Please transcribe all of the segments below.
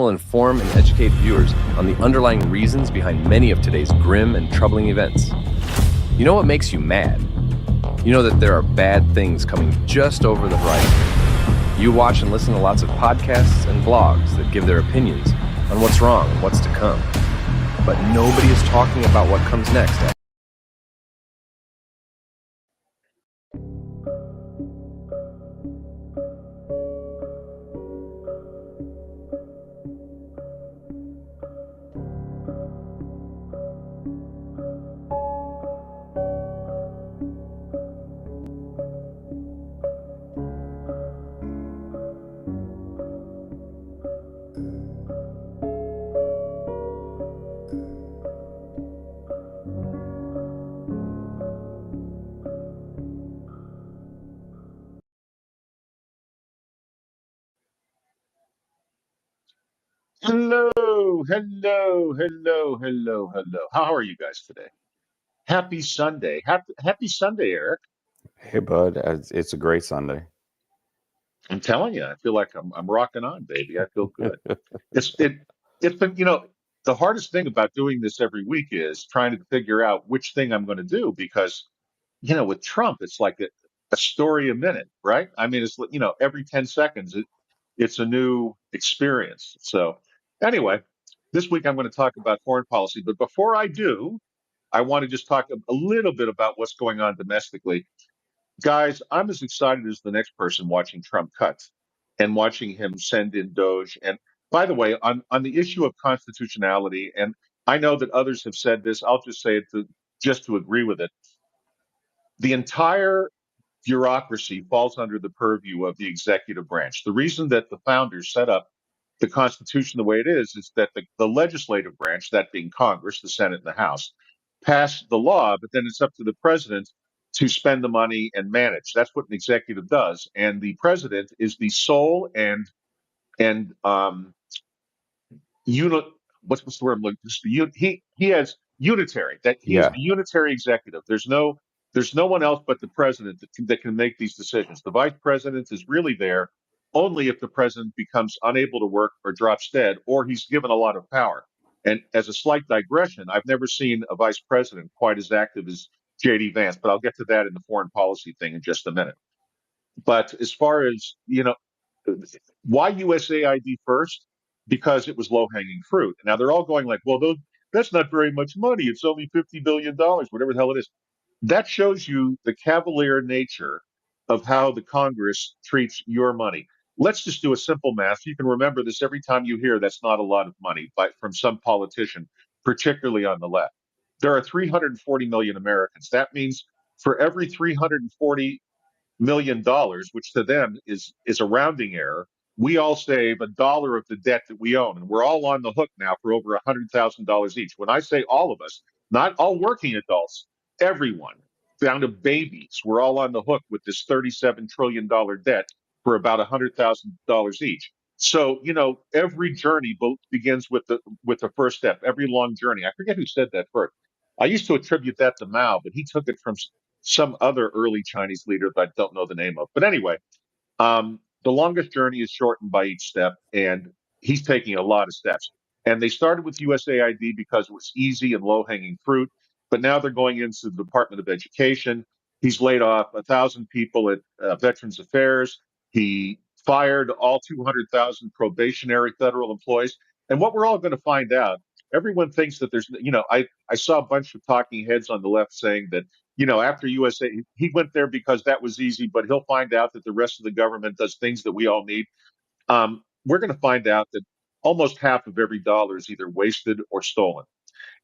will inform and educate viewers on the underlying reasons behind many of today's grim and troubling events. You know what makes you mad? You know that there are bad things coming just over the horizon. You watch and listen to lots of podcasts and blogs that give their opinions on what's wrong and what's to come. But nobody is talking about what comes next. Hello, hello. How are you guys today? Happy Sunday. Happy Sunday, Eric. Hey, bud, it's a great Sunday. I'm telling you, I feel like I'm rocking on, baby. I feel good. It's been, the hardest thing about doing this every week is trying to figure out which thing I'm going to do because, with Trump, it's like a story a minute, right? I mean, it's, every 10 seconds, it's a new experience. So anyway, this week I'm going to talk about foreign policy. But before I do, I want to just talk a little bit about what's going on domestically. Guys, I'm as excited as the next person watching Trump cut and watching him send in Doge. And by the way, on the issue of constitutionality, and I know that others have said this, I'll just say it just to agree with it. The entire bureaucracy falls under the purview of the executive branch. The reason that the founders set up the Constitution the way it is that the legislative branch, that being Congress, the Senate, and the House, pass the law, but then it's up to the president to spend the money and manage. That's what an executive does, and the president is the sole and unit. What's the word I'm looking for? He has unitary. That he is Yeah, the unitary executive. There's no one else but the president that can make these decisions. The vice president is really there only if the president becomes unable to work or drops dead, or he's given a lot of power. And as a slight digression, I've never seen a vice president quite as active as J.D. Vance, but I'll get to that in the foreign policy thing in just a minute. But as far as, why USAID first? Because it was low hanging fruit. Now they're all going like, well, that's not very much money. It's only $50 billion, whatever the hell it is. That shows you the cavalier nature of how the Congress treats your money. Let's just do a simple math. You can remember this every time you hear that's not a lot of money from some politician, particularly on the left. There are 340 million Americans. That means for every $340 million, which to them is a rounding error, we all save $1 of the debt that we own, and we're all on the hook now for over $100,000 each. When I say all of us, not all working adults, everyone, down to babies, we're all on the hook with this $37 trillion debt for about $100,000 each. So every journey begins with the first step. Every long journey. I forget who said that first. I used to attribute that to Mao, but he took it from some other early Chinese leader that I don't know the name of. But anyway, the longest journey is shortened by each step, and he's taking a lot of steps. And they started with USAID because it was easy and low hanging fruit, but now they're going into the Department of Education. He's laid off 1,000 people at Veterans Affairs. He fired all 200,000 probationary federal employees. And what we're all going to find out, everyone thinks that I saw a bunch of talking heads on the left saying that after USA, he went there because that was easy, but he'll find out that the rest of the government does things that we all need. We're going to find out that almost half of every dollar is either wasted or stolen.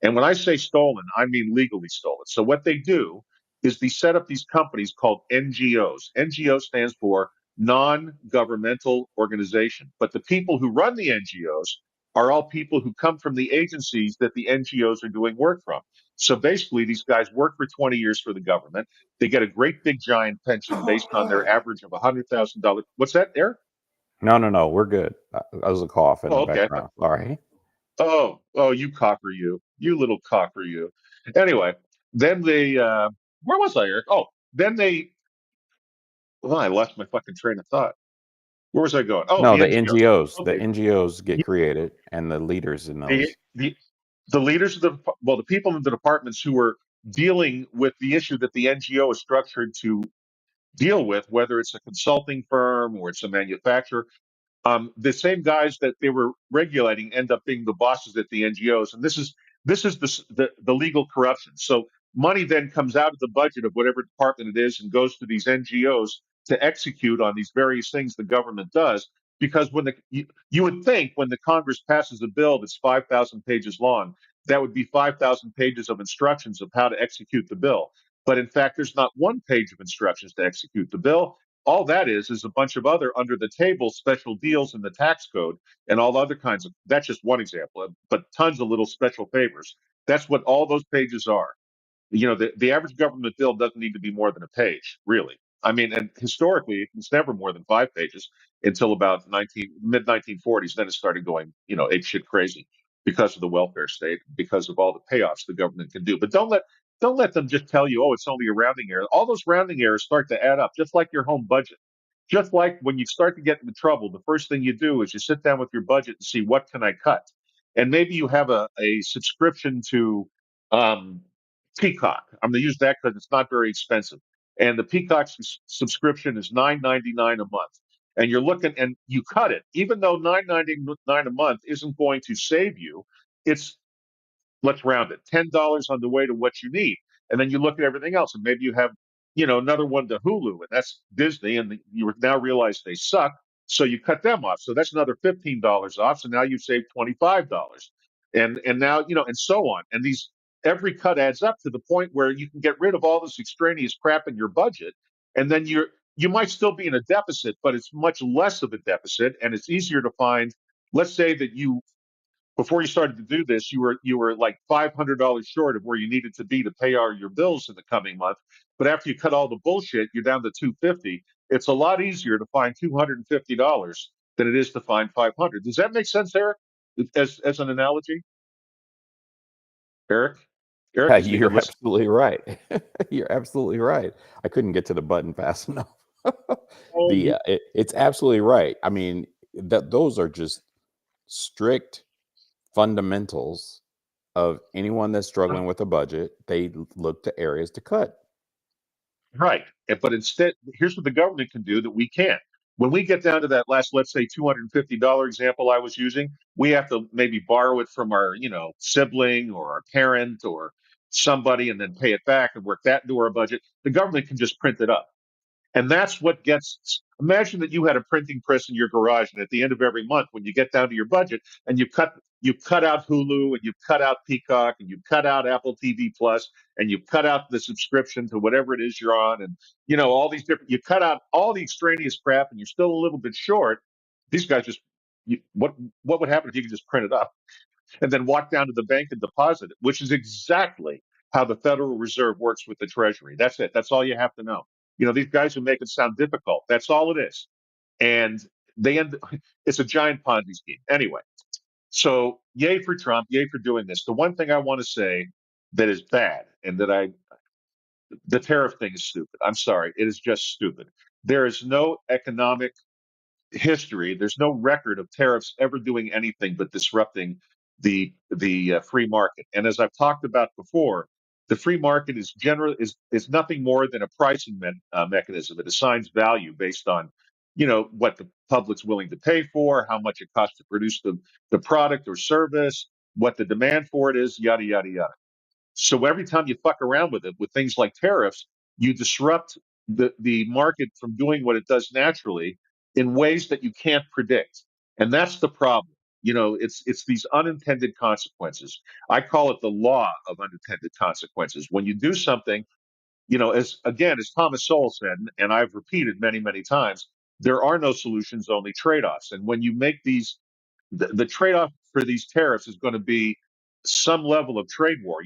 And when I say stolen, I mean legally stolen. So what they do is they set up these companies called NGOs. NGO stands for non-governmental organization. But the people who run the NGOs are all people who come from the agencies that the NGOs are doing work from. So basically, these guys work for 20 years for the government. They get a great big giant pension based on their average of $100,000. What's that, Eric? no, we're good. That was a cough in the Oh, okay. background. Sorry. Oh, you cocker, you little cocker, you. Anyway, then where was I, Eric? Oh, then they, well, I lost my fucking train of thought. Where was I going? Oh, No, the the NGOs. NGOs. The Okay. NGOs get created, and the leaders in The, those. the, the leaders of the people in the departments who are dealing with the issue that the NGO is structured to deal with, whether it's a consulting firm or it's a manufacturer, the same guys that they were regulating end up being the bosses at the NGOs, and this is the legal corruption. So money then comes out of the budget of whatever department it is and goes to these NGOs to execute on these various things the government does. Because you would think when the Congress passes a bill that's 5,000 pages long, that would be 5,000 pages of instructions of how to execute the bill. But in fact, there's not one page of instructions to execute the bill. All that is a bunch of other under the table special deals in the tax code and all other kinds of. That's just one example, but tons of little special favors. That's what all those pages are. The average government bill doesn't need to be more than a page, really. I mean, and historically, it's never more than 5 pages until about mid 1940s. Then it started going, ape shit crazy because of the welfare state, because of all the payoffs the government can do. But don't let them just tell you, oh, it's only a rounding error. All those rounding errors start to add up, just like your home budget. Just like when you start to get into trouble, the first thing you do is you sit down with your budget and see what can I cut. And maybe you have a subscription to um, Peacock. I'm going to use that because it's not very expensive. And the Peacock subscription is $9.99 a month. And you're looking and you cut it, even though $9.99 a month isn't going to save you. It's let's round it, $10 on the way to what you need. And then you look at everything else, and maybe you have, another one to Hulu, and that's Disney, and you now realize they suck. So you cut them off. So that's another $15 off. So now you've saved $25. And now, and so on. And every cut adds up to the point where you can get rid of all this extraneous crap in your budget. And then you might still be in a deficit, but it's much less of a deficit, and it's easier to find. Let's say that you before you started to do this, you were like $500 short of where you needed to be to pay all your bills in the coming month. But after you cut all the bullshit, you're down to 250. It's a lot easier to find $250 than it is to find 500. Does that make sense, Eric? As an analogy, Eric, Eric, is You're listen. absolutely right. You're absolutely right. I couldn't get to the button fast enough. It's absolutely right. I mean, those are just strict fundamentals of anyone that's struggling with a budget. They look to areas to cut. Right. But instead, here's what the government can do that we can't. When we get down to that last, let's say, $250 example I was using, we have to maybe borrow it from our, sibling or our parent or somebody and then pay it back and work that into our budget. The government can just print it up. And that's what imagine that you had a printing press in your garage, and at the end of every month, when you get down to your budget and you cut out Hulu and you cut out Peacock and you cut out Apple TV Plus and you cut out the subscription to whatever it is you're on, and all these you cut out all the extraneous crap, and you're still a little bit short. These guys what would happen if you could just print it up and then walk down to the bank and deposit it, which is exactly how the Federal Reserve works with the Treasury. That's it. That's all you have to know. These guys who make it sound difficult. That's all it is. And it's a giant Ponzi scheme. Anyway, so yay for Trump, yay for doing this. The one thing I want to say that is bad and the tariff thing is stupid. I'm sorry. It is just stupid. There is no economic history, there's no record of tariffs ever doing anything but disrupting the free market. And as I've talked about before, the free market is nothing more than a pricing mechanism. It assigns value based on what the public's willing to pay for, how much it costs to produce the product or service, what the demand for it is, yada yada yada. So every time you fuck around with it, with things like tariffs, you disrupt the market from doing what it does naturally in ways that you can't predict. And that's the problem. It's these unintended consequences. I call it the law of unintended consequences. When you do something, as Thomas Sowell said, and I've repeated many, many times, there are no solutions, only trade-offs. And when you make the trade-off for these tariffs is going to be some level of trade war.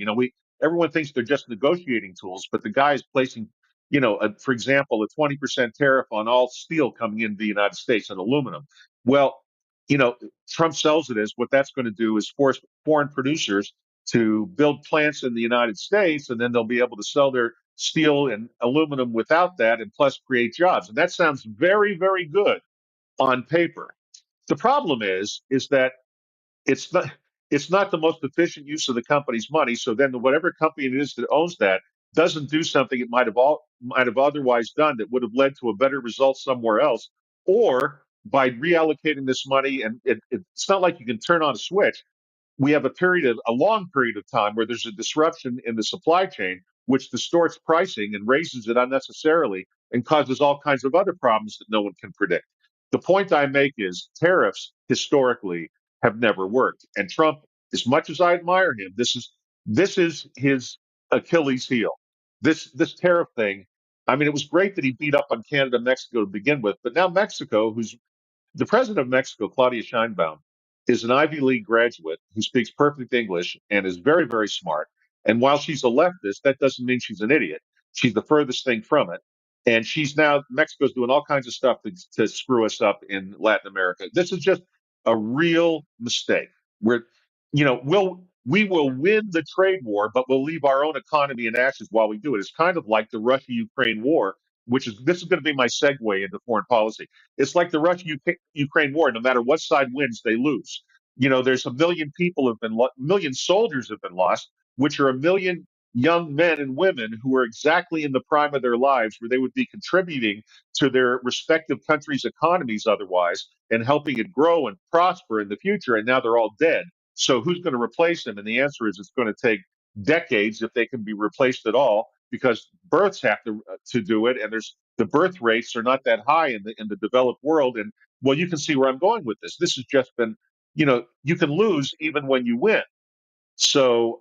Everyone thinks they're just negotiating tools, but the guy is placing, for example, a 20% tariff on all steel coming into the United States and aluminum. Well, Trump sells it as what that's going to do is force foreign producers to build plants in the United States, and then they'll be able to sell their steel and aluminum without that, and plus create jobs. And that sounds very, very good on paper. The problem is that it's not it's not the most efficient use of the company's money. So then, whatever company it is that owns that doesn't do something it might have otherwise done that would have led to a better result somewhere else, or by reallocating this money. And it's not like you can turn on a switch. We have a long period of time where there's a disruption in the supply chain, which distorts pricing and raises it unnecessarily and causes all kinds of other problems that no one can predict. The point I make is tariffs historically have never worked. And Trump, as much as I admire him, this is his Achilles heel. This tariff thing. I mean, it was great that he beat up on Canada, Mexico to begin with, but now Mexico, who's the president of Mexico, Claudia Sheinbaum, is an Ivy League graduate who speaks perfect English and is very, very smart. And while she's a leftist, that doesn't mean she's an idiot. She's the furthest thing from it. And Mexico's doing all kinds of stuff to screw us up in Latin America. This is just a real mistake. We're, we will win the trade war, but we'll leave our own economy in ashes while we do it. It's kind of like the Russia-Ukraine war, this is going to be my segue into foreign policy. It's like the Russia-Ukraine war. No matter what side wins, they lose. There's a million million soldiers have been lost, which are a million young men and women who are exactly in the prime of their lives, where they would be contributing to their respective countries' economies otherwise and helping it grow and prosper in the future. And now they're all dead. So who's going to replace them? And the answer is it's going to take decades if they can be replaced at all, because births have to do it, and the birth rates are not that high in the developed world. And well, you can see where I'm going with this. This has just been, you can lose even when you win. So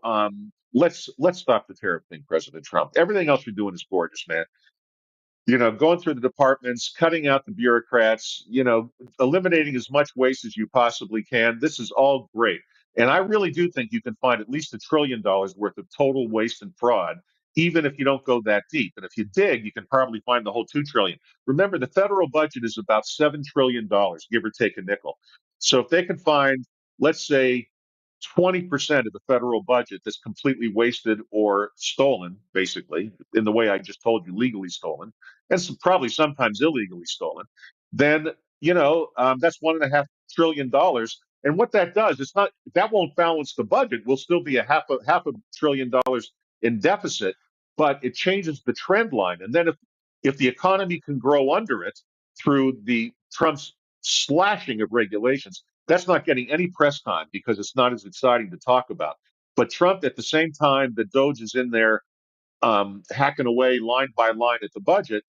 let's stop the tariff thing, President Trump. Everything else you're doing is gorgeous, man. Going through the departments, cutting out the bureaucrats, eliminating as much waste as you possibly can. This is all great. And I really do think you can find at least $1 trillion worth of total waste and fraud, even if you don't go that deep. And if you dig, you can probably find the whole 2 trillion. Remember, the federal budget is about $7 trillion, give or take a nickel. So if they can find, let's say, 20% of the federal budget that's completely wasted or stolen, basically, in the way I just told you, legally stolen, and probably sometimes illegally stolen, then that's $1.5 trillion. And what that does, that won't balance the budget. We'll still be a half a trillion dollars in deficit, but it changes the trend line. And then if the economy can grow under it through the Trump's slashing of regulations, that's not getting any press time because it's not as exciting to talk about. But Trump, at the same time that Doge is in there hacking away line by line at the budget,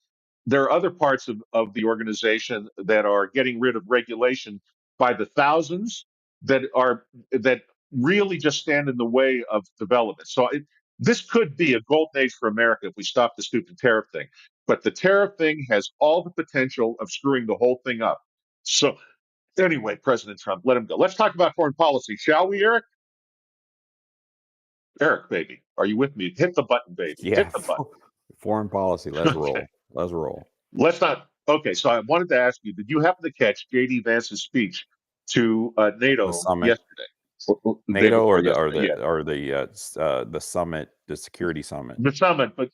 there are other parts of the organization that are getting rid of regulation by the thousands that really just stand in the way of development. So this could be a golden age for America if we stop the stupid tariff thing. But the tariff thing has all the potential of screwing the whole thing up. So anyway, President Trump, let him go. Let's talk about foreign policy, shall we, Eric? Eric, baby, are you with me? Hit the button, baby. Yeah. Hit the button. Foreign policy. Let's roll. Okay. Let's roll. Let's not. Okay, so I wanted to ask you: did you happen to catch J.D. Vance's speech to NATO The summit. yesterday? NATO or the summit, the security summit? The summit, but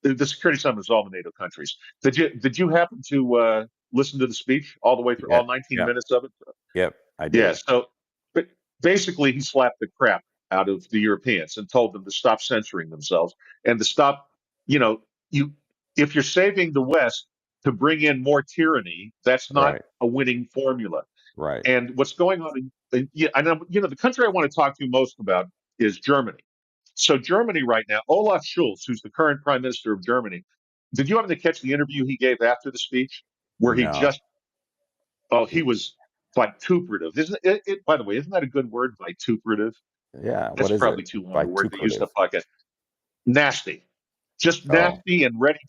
the security summit is all the NATO countries. Did you happen to listen to the speech all the way through, all 19 minutes of it? Yep, I did. Yeah. So, but basically, he slapped the crap out of the Europeans and told them to stop censoring themselves and to stop. If you're saving the West to bring in more tyranny, that's not Right. a winning formula. Right. And what's going on the country I want to talk to you most about is Germany. So Germany right now, Olaf Scholz, who's the current prime minister of Germany, did you happen to catch the interview he gave after the speech where No. he was vituperative? Isn't it, by the way, isn't that a good word, vituperative? Yeah. That's what is probably it? too long a word to use in a podcast. Nasty. Just nasty and ready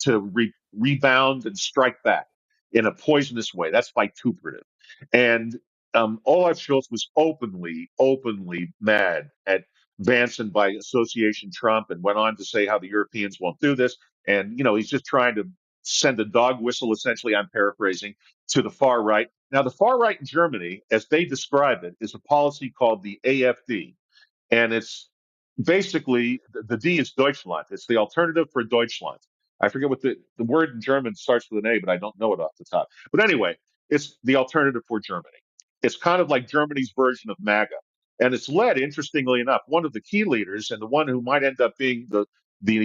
to rebound and strike back in a poisonous way. That's vituperative. And Olaf Scholz was openly mad at Vance and by association Trump, and went on to say how the Europeans won't do this. And, he's just trying to send a dog whistle, essentially, I'm paraphrasing, to the far right. Now, the far right in Germany, as they describe it, is a policy called the AfD. And it's basically, the D is Deutschland. It's the alternative for Deutschland. I forget what the word in German starts with an A, but I don't know it off the top. But anyway, it's the alternative for Germany. It's kind of like Germany's version of MAGA. And it's led, interestingly enough, one of the key leaders and the one who might end up being the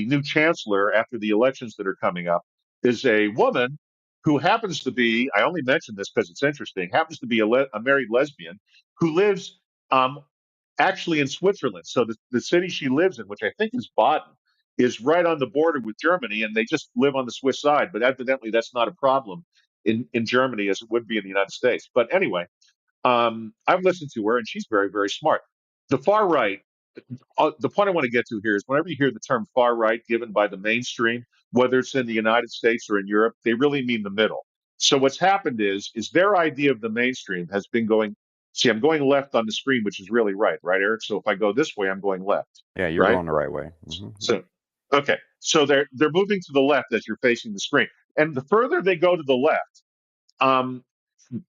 new chancellor after the elections that are coming up is a woman who happens to be, I only mention this because it's interesting, happens to be a married lesbian who lives um, actually in Switzerland. So the city she lives in, which I think is Baden, is right on the border with Germany, and they just live on the Swiss side. But evidently, that's not a problem in Germany as it would be in the United States. But anyway, I've listened to her, and she's very, very smart. The far right, the point I want to get to here is whenever you hear the term far right given by the mainstream, whether it's in the United States or in Europe, they really mean the middle. So what's happened is their idea of the mainstream has been going. See, I'm going left on the screen, which is really right, right, Eric? So if I go this way, I'm going left, Yeah, you're right? going the right way. So okay, so they're moving to the left as you're facing the screen, and the further they go to the left, um,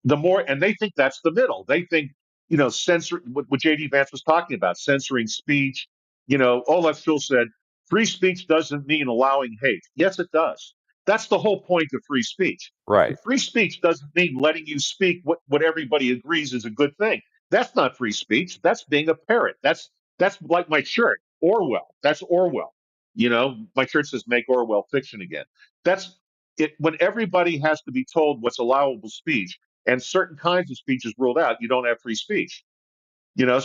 the more, and they think that's the middle. They think, censor what JD Vance was talking about, censoring speech. Olaf Schulz said, free speech doesn't mean allowing hate. Yes, it does. That's the whole point of free speech. Right. Free speech doesn't mean letting you speak what everybody agrees is a good thing. That's not free speech. That's being a parrot. That's like my shirt, Orwell. That's Orwell. My shirt says make Orwell fiction again. That's it. When everybody has to be told what's allowable speech, and certain kinds of speech is ruled out, you don't have free speech.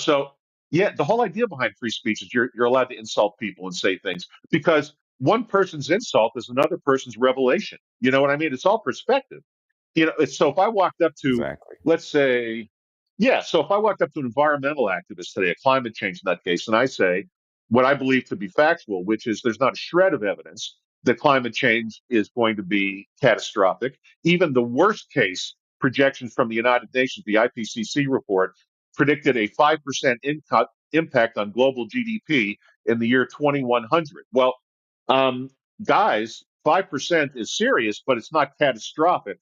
So yeah, the whole idea behind free speech is you're allowed to insult people and say things because one person's insult is another person's revelation. You know what I mean? It's all perspective. So if I walked up to, Exactly. let's say, yeah, so if I walked up to an environmental activist today, a climate change nutcase, and I say what I believe to be factual, which is there's not a shred of evidence that climate change is going to be catastrophic. Even the worst case projections from the United Nations, the IPCC report, predicted a 5% impact on global GDP in the year 2100. Well, um, guys, 5% is serious, but it's not catastrophic.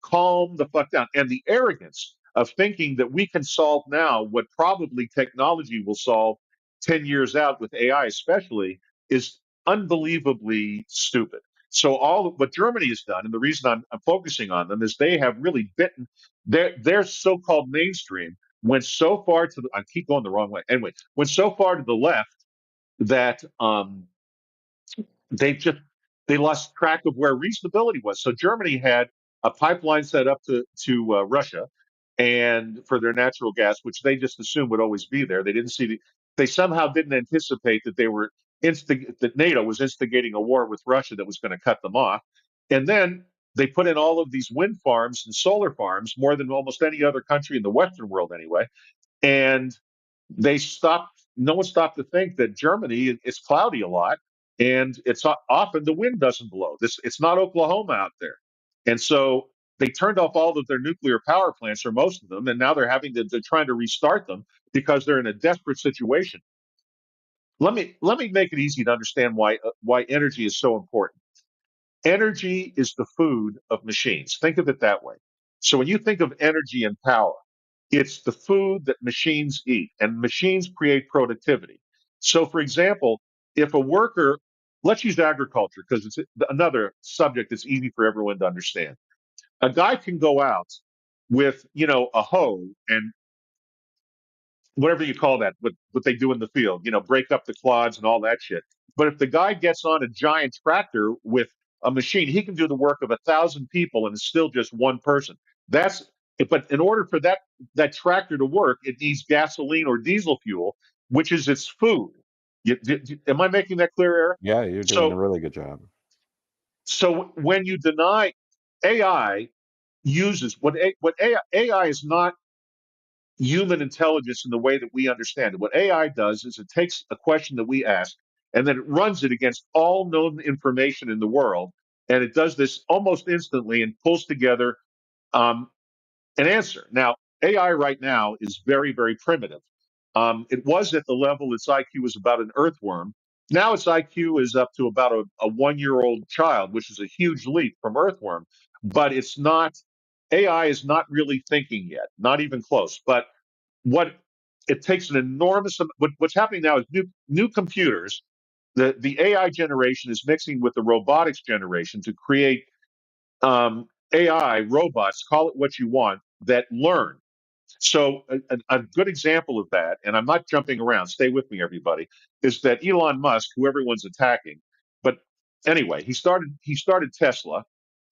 Calm the fuck down. And the arrogance of thinking that we can solve now what probably technology will solve 10 years out with AI, especially, is unbelievably stupid. So all of what Germany has done, and the reason I'm focusing on them is they have really bitten their so-called mainstream went so far to the, I keep going the wrong way. Anyway, went so far to the left that they just they lost track of where reasonability was. So Germany had a pipeline set up to Russia, and for their natural gas, which they just assumed would always be there. They didn't see they somehow didn't anticipate that that NATO was instigating a war with Russia that was going to cut them off, and then they put in all of these wind farms and solar farms, more than almost any other country in the Western world, anyway. And they stopped. No one stopped to think that Germany it's cloudy a lot, and it's often the wind doesn't blow. It's not Oklahoma out there, and so they turned off all of their nuclear power plants or most of them, and now they're trying to restart them because they're in a desperate situation. Let me make it easy to understand why energy is so important. Energy is the food of machines. Think of it that way. So when you think of energy and power, it's the food that machines eat, and machines create productivity. So, for example, if a worker, let's use agriculture because it's another subject that's easy for everyone to understand. A guy can go out with, a hoe and whatever you call that, what they do in the field, break up the clods and all that shit. But if the guy gets on a giant tractor with a machine, he can do the work of 1,000 people and it's still just one person. That's but in order for that tractor to work, it needs gasoline or diesel fuel, which is its food. Am I making that clear, Eric? Yeah, you're doing a So, really good job. so when you deny AI uses what AI is not human intelligence in the way that we understand it. What AI does is it takes a question that we ask and then it runs it against all known information in the world. And it does this almost instantly and pulls together um, an answer. Now, AI right now is very, very primitive. It was at the level its IQ was about an earthworm. Now its IQ is up to about a 1 year old child, which is a huge leap from earthworm. But it's not, AI is not really thinking yet, not even close. But what it takes an enormous what's happening now is new computers. The AI generation is mixing with the robotics generation to create AI robots, call it what you want, that learn. So a good example of that, and I'm not jumping around, stay with me, everybody, is that Elon Musk, who everyone's attacking, but anyway, he started Tesla,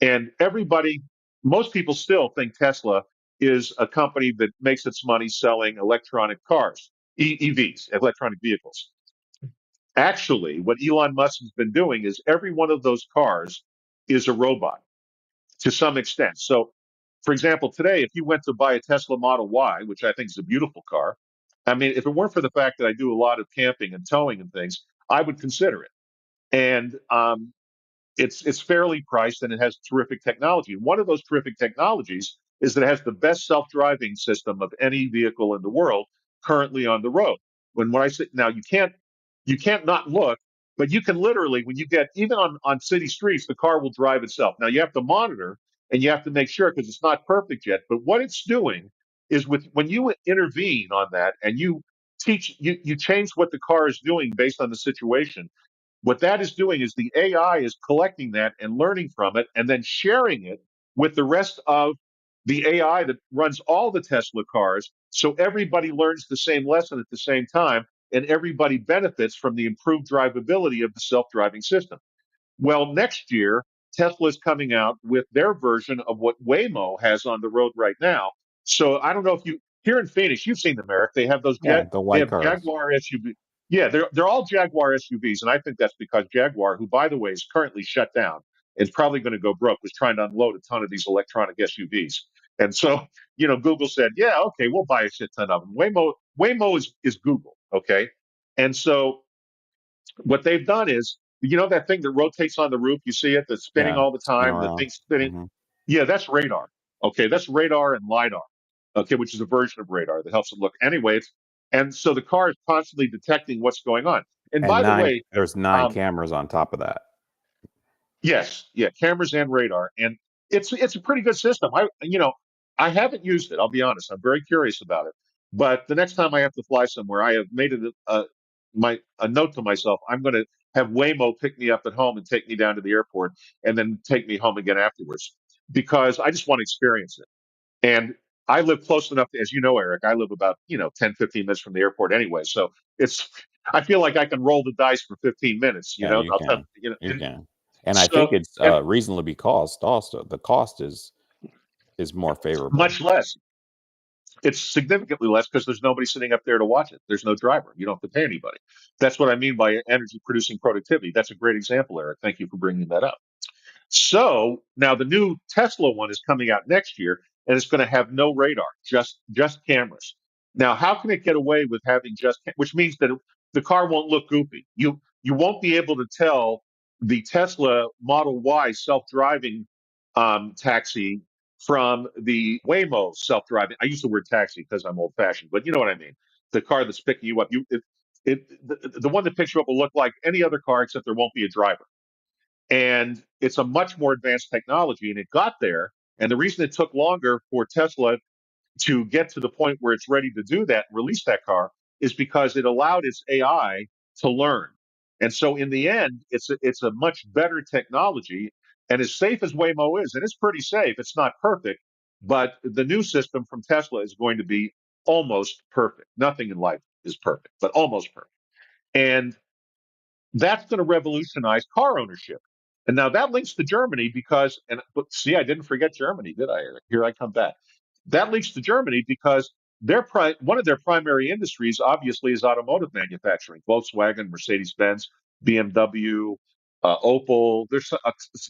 and everybody, most people still think Tesla is a company that makes its money selling electronic cars, EVs, electronic vehicles. Actually, what Elon Musk has been doing is every one of those cars is a robot to some extent. So, for example, today, if you went to buy a Tesla Model Y, which I think is a beautiful car, I mean, if it weren't for the fact that I do a lot of camping and towing and things, I would consider it. And it's fairly priced and it has terrific technology. And one of those terrific technologies is that it has the best self-driving system of any vehicle in the world currently on the road. When I say now, you can't not look, but you can literally, when you get even on city streets, the car will drive itself. Now you have to monitor and you have to make sure because it's not perfect yet. But what it's doing is with when you intervene on that and you change what the car is doing based on the situation, what that is doing is the AI is collecting that and learning from it and then sharing it with the rest of the AI that runs all the Tesla cars. So everybody learns the same lesson at the same time and everybody benefits from the improved drivability of the self driving system. Well, next year, Tesla is coming out with their version of what Waymo has on the road right now. So I don't know if you here in Phoenix, you've seen them, Eric. They have those Yeah, the they white have cars. Jaguar SUV. Yeah, they're all Jaguar SUVs, and I think that's because Jaguar, who by the way is currently shut down, is probably going to go broke, was trying to unload a ton of these electronic SUVs. And so, Google said, "Yeah, okay, we'll buy a shit ton of them." Waymo is Google, okay, and so what they've done is, that thing that rotates on the roof, you see it, that's spinning Yeah, all the spin time, the around. thing's spinning. Hmm. Yeah, that's radar. Okay, that's radar and lidar. Okay, which is a version of radar that helps it look. Anyway, and so the car is constantly detecting what's going on. And And by the way, there's nine um, cameras on top of that. yes, yeah, cameras and radar, and it's a pretty good system. I haven't used it. I'll be honest. I'm very curious about it. But the next time I have to fly somewhere, I have made it a note to myself. I'm going to have Waymo pick me up at home and take me down to the airport, and then take me home again afterwards because I just want to experience it. And I live close enough, as you know, Eric. I live about 10, 15 minutes from the airport anyway, so it's. I feel like I can roll the dice for 15 minutes. Yeah, you I'll tell can. You can. And I think so it's and reasonably cost also. The cost is more favorable. much less. It's significantly less because there's nobody sitting up there to watch it. There's no driver. You don't have to pay anybody. That's what I mean by energy producing productivity. That's a great example, Eric. Thank you for bringing that up. So now the new Tesla one is coming out next year, and it's going to have no radar, just cameras. Now, how can it get away with having which means that the car won't look goofy. You won't be able to tell the Tesla Model Y self-driving taxi from the Waymo self-driving. I use the word taxi because I'm old-fashioned, but you know what I mean. The car that's picking you up, the one that picks you up will look like any other car except there won't be a driver. And it's a much more advanced technology, and it got there. And the reason it took longer for Tesla to get to the point where it's ready to do that and release that car is because it allowed its AI to learn. And so in the end, it's a much better technology and as safe as Waymo is, and it's pretty safe. It's not perfect, but the new system from Tesla is going to be almost perfect. Nothing in life is perfect, but almost perfect. And that's going to revolutionize car ownership. And now that links to Germany but see, I didn't forget Germany, did I, Eric? Here I come back. That links to Germany because one of their primary industries, obviously, is automotive manufacturing. Volkswagen, Mercedes-Benz, BMW, Opel.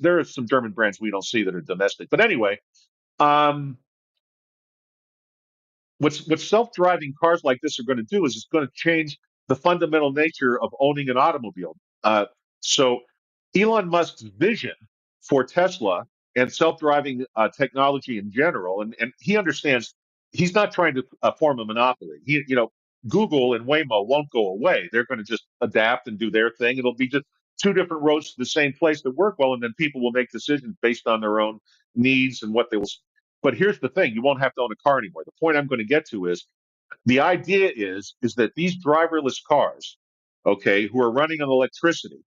There are some German brands we don't see that are domestic. But anyway, um, what self-driving cars like this are going to do is it's going to change the fundamental nature of owning an automobile. So Elon Musk's vision for Tesla and self-driving technology in general, and he understands he's not trying to form a monopoly. Google and Waymo won't go away. They're going to just adapt and do their thing. It'll be just two different roads to the same place that work well, and then people will make decisions based on their own needs and what they will. But here's the thing: you won't have to own a car anymore. The point I'm going to get to is the idea is that these driverless cars, okay, who are running on electricity,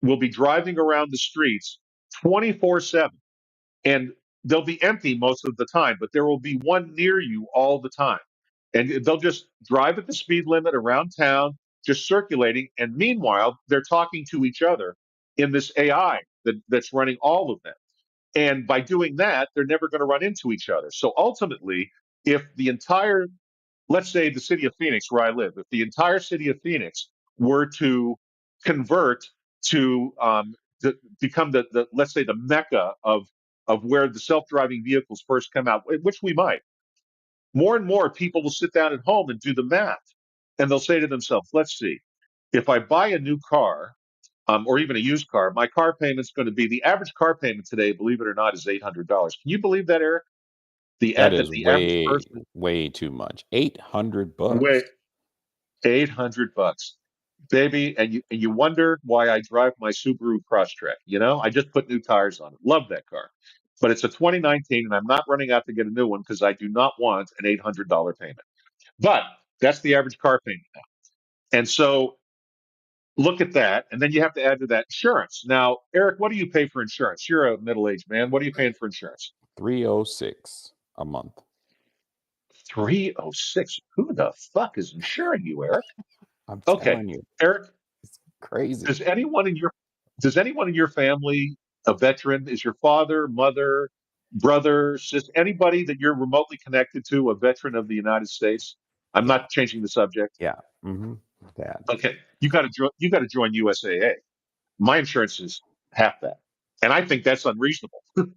will be driving around the streets 24/7. And they'll be empty most of the time, but there will be one near you all the time. And they'll just drive at the speed limit around town, just circulating. And meanwhile, they're talking to each other in this AI that's running all of them. And by doing that, they're never going to run into each other. So ultimately, if the entire, let's say the city of Phoenix, where I live, if the entire city of Phoenix were to convert to become the let's say the mecca of where the self-driving vehicles first come out, which we might, more and more people will sit down at home and do the math, and they'll say to themselves, "Let's see, if I buy a new car, or even a used car, my car payment's going to be the average car payment today, believe it or not, is $800. Can you believe that, Eric? That That is the average way, person, way too much. $800. wait, $800, baby, and you wonder why I drive my Subaru Crosstrek. I just put new tires on it. Love that car, but it's a 2019, and I'm not running out to get a new one because I do not want an $800 payment. But that's the average car payment now, and so look at that, and then you have to add to that insurance. Now, Eric, what do you pay for insurance? You're a middle-aged man. What are you paying for insurance? $306 a month. 306. Who the fuck is insuring you, Eric? I'm Okay, telling you, Eric, it's crazy. does anyone in your family a veteran? Is your father, mother, brother, sister, anybody that you're remotely connected to a veteran of the United States? I'm Yeah, not changing the subject. yeah. Mm-hmm. That. Okay, you got to join USAA. My insurance is half that, and I think that's unreasonable. I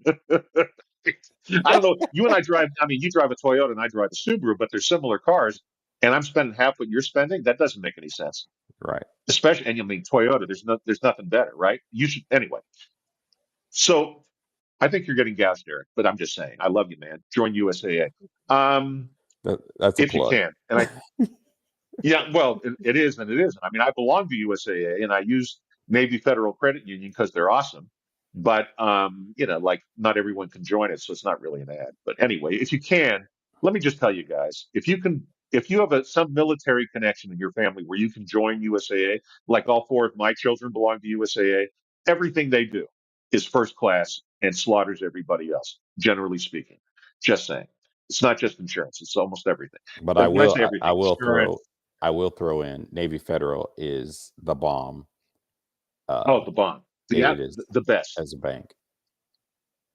don't know. You and I drive. I mean, you drive a Toyota and I drive a Subaru, but they're similar cars, and I'm spending half what you're spending. That doesn't make any sense. Right. Especially, and you mean Toyota. There's nothing better, right? You should anyway. So I think you're getting gouged, Eric. But I'm just saying, I love you, man. Join USAA, That's a if you plug. can. And yeah, well, it is and it isn't. I mean, I belong to USAA and I use Navy Federal Credit Union because they're awesome. But like not everyone can join it, so it's not really an ad. But anyway, if you can, let me just tell you guys, if you have some military connection in your family where you can join USAA, like all four of my children belong to USAA, everything they do is first class and slaughters everybody else, generally speaking. Just saying. It's not just insurance, it's almost everything. But But when I say everything, insurance. I will throw in Navy Federal is the bomb. Oh, the bond. It is The best. as a bank.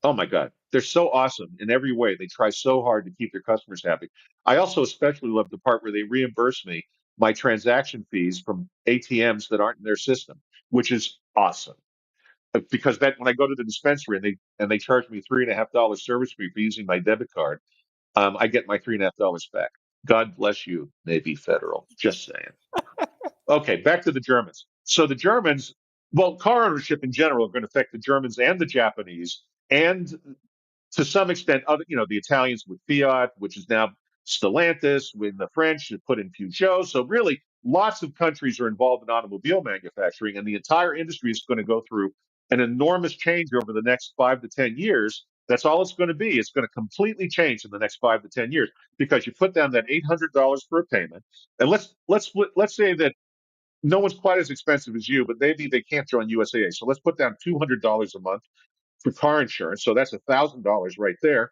Oh my God. They're so awesome in every way. They try so hard to keep their customers happy. I also especially love the part where they reimburse me my transaction fees from ATMs that aren't in their system, which is awesome. Because that when I go to the dispensary and they charge me $3.50 service fee for using my debit card, I get my $3.50 back. God bless you, Navy Federal. Just saying. Okay, back to the Germans. So the Germans, well, car ownership in general are going to affect the Germans and the Japanese, and to some extent, the Italians with Fiat, which is now Stellantis, with the French have put in Peugeot. So really, lots of countries are involved in automobile manufacturing, and the entire industry is going to go through an enormous change over the next 5 to 10 years. That's all it's going to be. It's going to completely change in the next 5 to 10 years because you put down that $800 for a payment, and let's say that no one's quite as expensive as you, but maybe they can't join USAA. So let's put down $200 a month for car insurance. So that's $1,000 right there.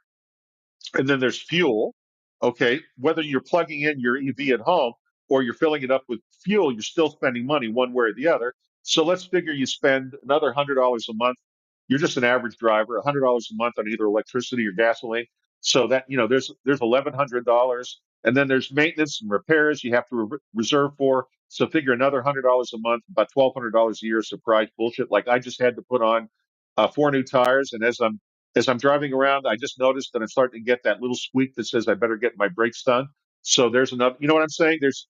And then there's fuel. Okay. Whether you're plugging in your EV at home or you're filling it up with fuel, you're still spending money one way or the other. So let's figure you spend another $100 a month. You're just an average driver, $100 a month on either electricity or gasoline. So that, there's $1,100. And then there's maintenance and repairs you have to reserve for. So figure another $100 a month, about $1,200 a year. Surprise bullshit. Like I just had to put on 4 new tires. And as I'm driving around, I just noticed that I'm starting to get that little squeak that says I better get my brakes done. So there's another, you know what I'm saying? There's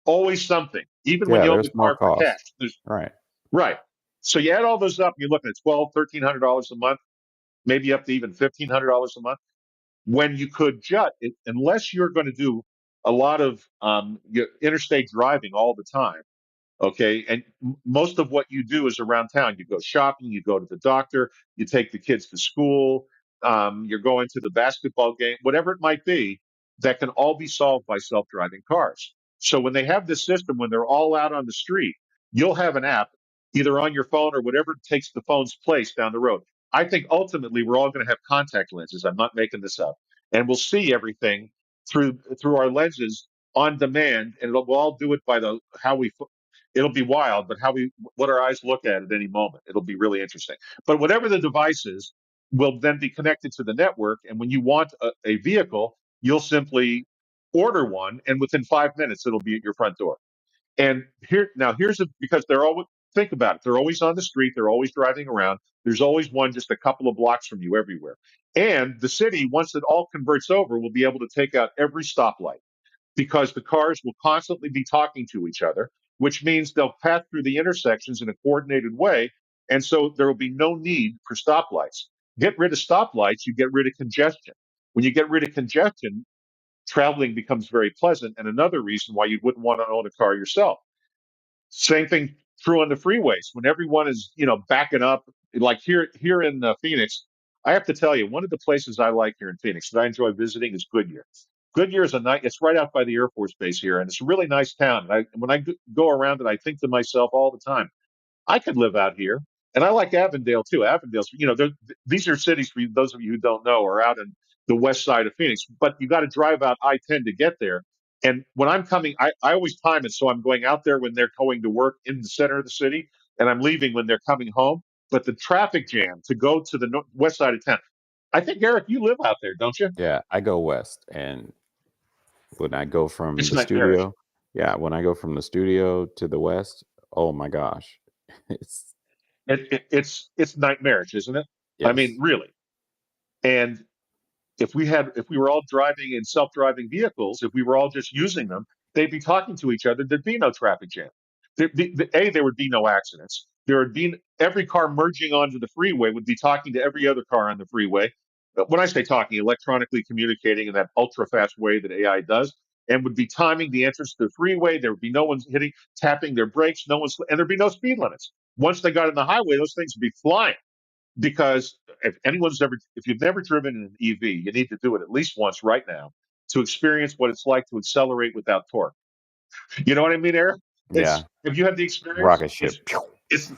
always something, even when Yeah, you own the there's more car for cash. cost. There's, Right. right. So you add all those up, you're looking at $1,200, $1,300 a month, maybe up to even $1,500 a month. When you could unless you're going to do a lot of interstate driving all the time. Okay. And most of what you do is around town. You go shopping, you go to the doctor, you take the kids to school, you're going to the basketball game, whatever it might be, that can all be solved by self driving cars. So when they have this system, when they're all out on the street, you'll have an app either on your phone or whatever takes the phone's place down the road. I think ultimately we're all going to have contact lenses. I'm not making this up, and we'll see everything through our lenses on demand, and we'll all do it by the how we. It'll be wild, but what our eyes look at any moment, it'll be really interesting. But whatever the device is, will then be connected to the network, and when you want a vehicle, you'll simply order one, and within 5 minutes, it'll be at your front door. And because they're always, think about it, they're always on the street, they're always driving around. There's always one just a couple of blocks from you everywhere. And the city, once it all converts over, will be able to take out every stoplight because the cars will constantly be talking to each other, which means they'll pass through the intersections in a coordinated way. And so there will be no need for stoplights. Get rid of stoplights, you get rid of congestion. When you get rid of congestion, traveling becomes very pleasant. And another reason why you wouldn't want to own a car yourself. Same thing true on the freeways when everyone is, backing up. Like here in Phoenix, I have to tell you, one of the places I like here in Phoenix that I enjoy visiting is Goodyear. Goodyear is it's right out by the Air Force Base here, and it's a really nice town. And when I go around it, I think to myself all the time, I could live out here. And I like Avondale too. Avondale's, these are cities for those of you who don't know are out in the west side of Phoenix, but you got to drive out I-10 to get there. And when I'm coming, I always time it so I'm going out there when they're going to work in the center of the city, and I'm leaving when they're coming home. But the traffic jam to go to the west side of town, I think, Eric, you live out there, don't you? Yeah, I go west, and when I go from It's the nightmarish. studio, yeah, when I go from the studio to the west, oh my gosh, it's It's nightmarish, isn't it? I mean, yes, really. And if we were all driving in self-driving vehicles, if we were all just using them, they'd be talking to each other. There'd be no traffic jam. There would be no accidents. There would be every car merging onto the freeway would be talking to every other car on the freeway. When I say talking, electronically communicating in that ultra fast way that AI does, and would be timing the entrance to the freeway. There would be no one tapping their brakes. And there'd be no speed limits. Once they got in the highway, those things would be flying because if you've never driven in an EV, you need to do it at least once right now to experience what it's like to accelerate without torque. You know what I mean, Eric? yeah, If you have the experience, rocket ship. it's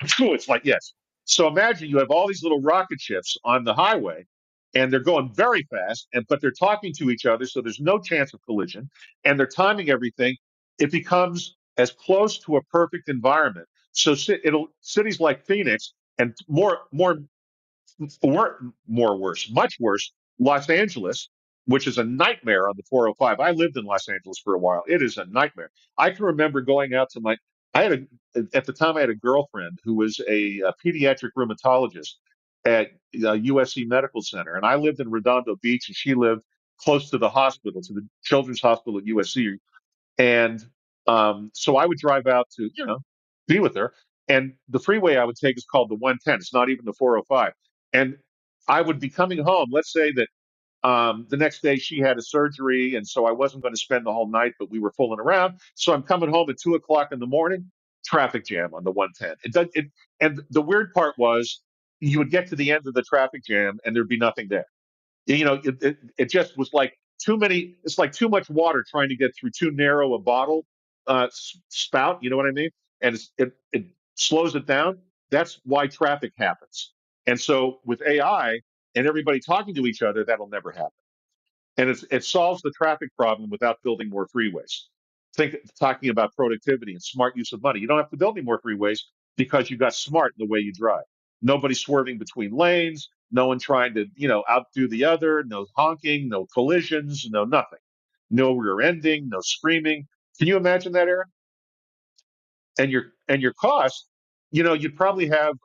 it's like yes. So imagine you have all these little rocket ships on the highway, and they're going very fast, but they're talking to each other, so there's no chance of collision, and they're timing everything. It becomes as close to a perfect environment. So cities like Phoenix and much worse, Los Angeles, which is a nightmare on the 405. I lived in Los Angeles for a while. It is a nightmare. I can remember going out to at the time I had a girlfriend who was a pediatric rheumatologist at USC Medical Center, and I lived in Redondo Beach, and she lived close to the hospital, to the Children's Hospital at USC. And so I would drive out to, be with her. And the freeway I would take is called the 110. It's not even the 405. And I would be coming home. Let's say that the next day she had a surgery. And so I wasn't going to spend the whole night, but we were fooling around. So I'm coming home at 2 o'clock in the morning, traffic jam on the 110. And the weird part was you would get to the end of the traffic jam and there'd be nothing there. It just was like too many. It's like too much water trying to get through too narrow a bottle spout. You know what I mean? And it slows it down. That's why traffic happens. And so with AI and everybody talking to each other, that'll never happen. And it solves the traffic problem without building more freeways. Talking about productivity and smart use of money. You don't have to build any more freeways because you got smart in the way you drive. Nobody swerving between lanes, no one trying to, outdo the other, no honking, no collisions, no nothing. No rear ending, no screaming. Can you imagine that, Aaron? And your cost, you'd probably have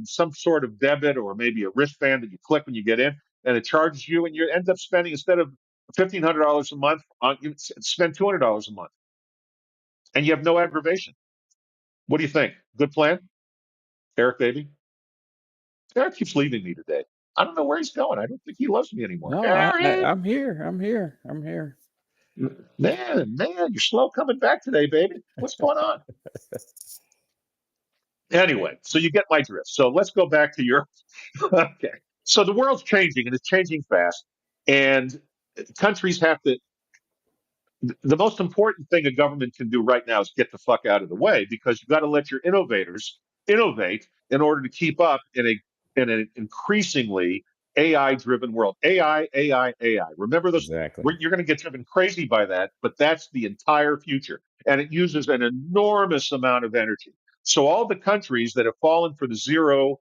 some sort of debit or maybe a wristband that you click when you get in, and it charges you, and you end up spending instead of $1,500 a month, you spend $200 a month, and you have no aggravation. What do you think? Good plan, Eric, baby? Eric keeps leaving me today. I don't know where he's going. I don't think he loves me anymore. No, Eric, I'm here. I'm here. I'm here. man, you're slow coming back today, baby. What's going on? Anyway, so you get my drift. So let's go back to your. Okay. So the world's changing and it's changing fast. And countries have to. The most important thing a government can do right now is get the fuck out of the way because you've got to let your innovators innovate in order to keep up in a in an increasingly AI-driven world. AI, AI, AI. Remember those? Exactly. You're going to get driven crazy by that, but that's the entire future, and it uses an enormous amount of energy. So all the countries that have fallen for the zero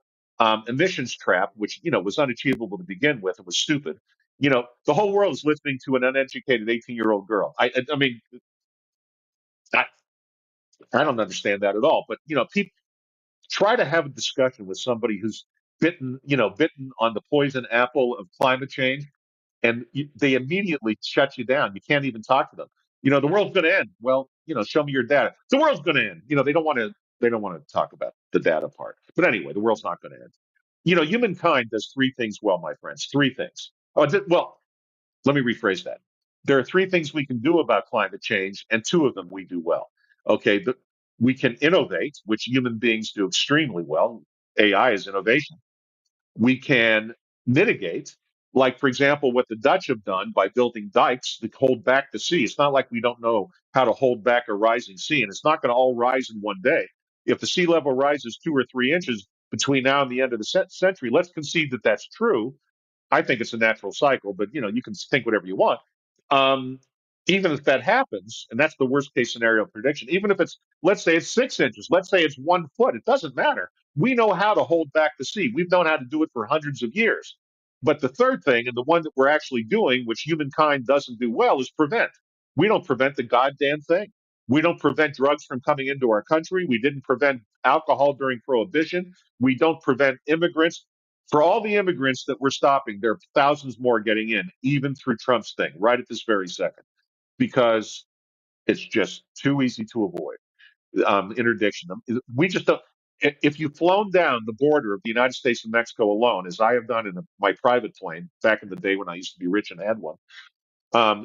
emissions trap, which was unachievable to begin with, it was stupid. The whole world is listening to an uneducated 18-year-old girl. I mean, I, I don't understand that at all. But people try to have a discussion with somebody who's bitten on the poison apple of climate change, and they immediately shut you down. You can't even talk to them. The world's going to end. Well, show me your data. The world's going to end. They don't want to. They don't want to talk about the data part. But anyway, the world's not going to end. Humankind does three things well, my friends. Three things. Well, let me rephrase that. There are three things we can do about climate change, and two of them we do well. Okay, we can innovate, which human beings do extremely well. AI is innovation. We can mitigate, like, for example, what the Dutch have done by building dikes to hold back the sea. It's not like we don't know how to hold back a rising sea, and it's not going to all rise in one day. If the sea level rises 2 or 3 inches between now and the end of the century, let's concede that that's true. I think it's a natural cycle, but you can think whatever you want. Um, Even if that happens, and that's the worst case scenario prediction, even if let's say it's 6 inches, let's say it's 1 foot, it doesn't matter. We know how to hold back the sea. We've known how to do it for hundreds of years. But the third thing, and the one that we're actually doing, which humankind doesn't do well, is prevent. We don't prevent the goddamn thing. We don't prevent drugs from coming into our country. We didn't prevent alcohol during Prohibition. We don't prevent immigrants. For all the immigrants that we're stopping, there are thousands more getting in, even through Trump's thing, right at this very second, because it's just too easy to avoid interdiction. We just don't. If you've flown down the border of the United States and Mexico alone, as I have done in my private plane back in the day when I used to be rich and had one,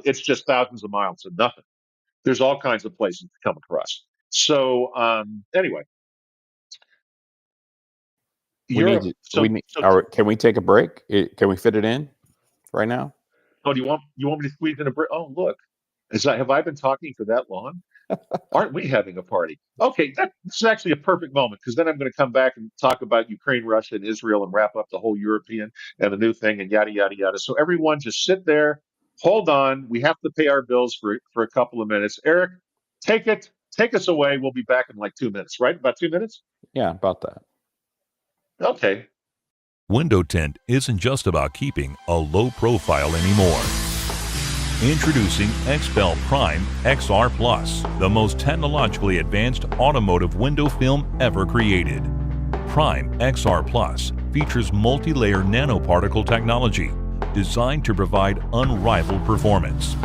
it's just thousands of miles of nothing. There's all kinds of places to come across. So anyway, Can we take a break? Can we fit it in right now? Oh, do you want me to squeeze in a break? Oh, look, have I been talking for that long? Aren't we having a party? Okay, this is actually a perfect moment, because then I'm going to come back and talk about Ukraine, Russia, and Israel, and wrap up the whole European and the new thing, and yada yada yada. So everyone, just sit there, hold on. We have to pay our bills for a couple of minutes. Eric, take us away. We'll be back in like 2 minutes, right? About 2 minutes? Yeah, about that. Okay. Window tint isn't just about keeping a low profile anymore. Introducing XPEL Prime XR Plus, the most technologically advanced automotive window film ever created. Prime XR Plus features multi-layer nanoparticle technology designed to provide unrivaled performance.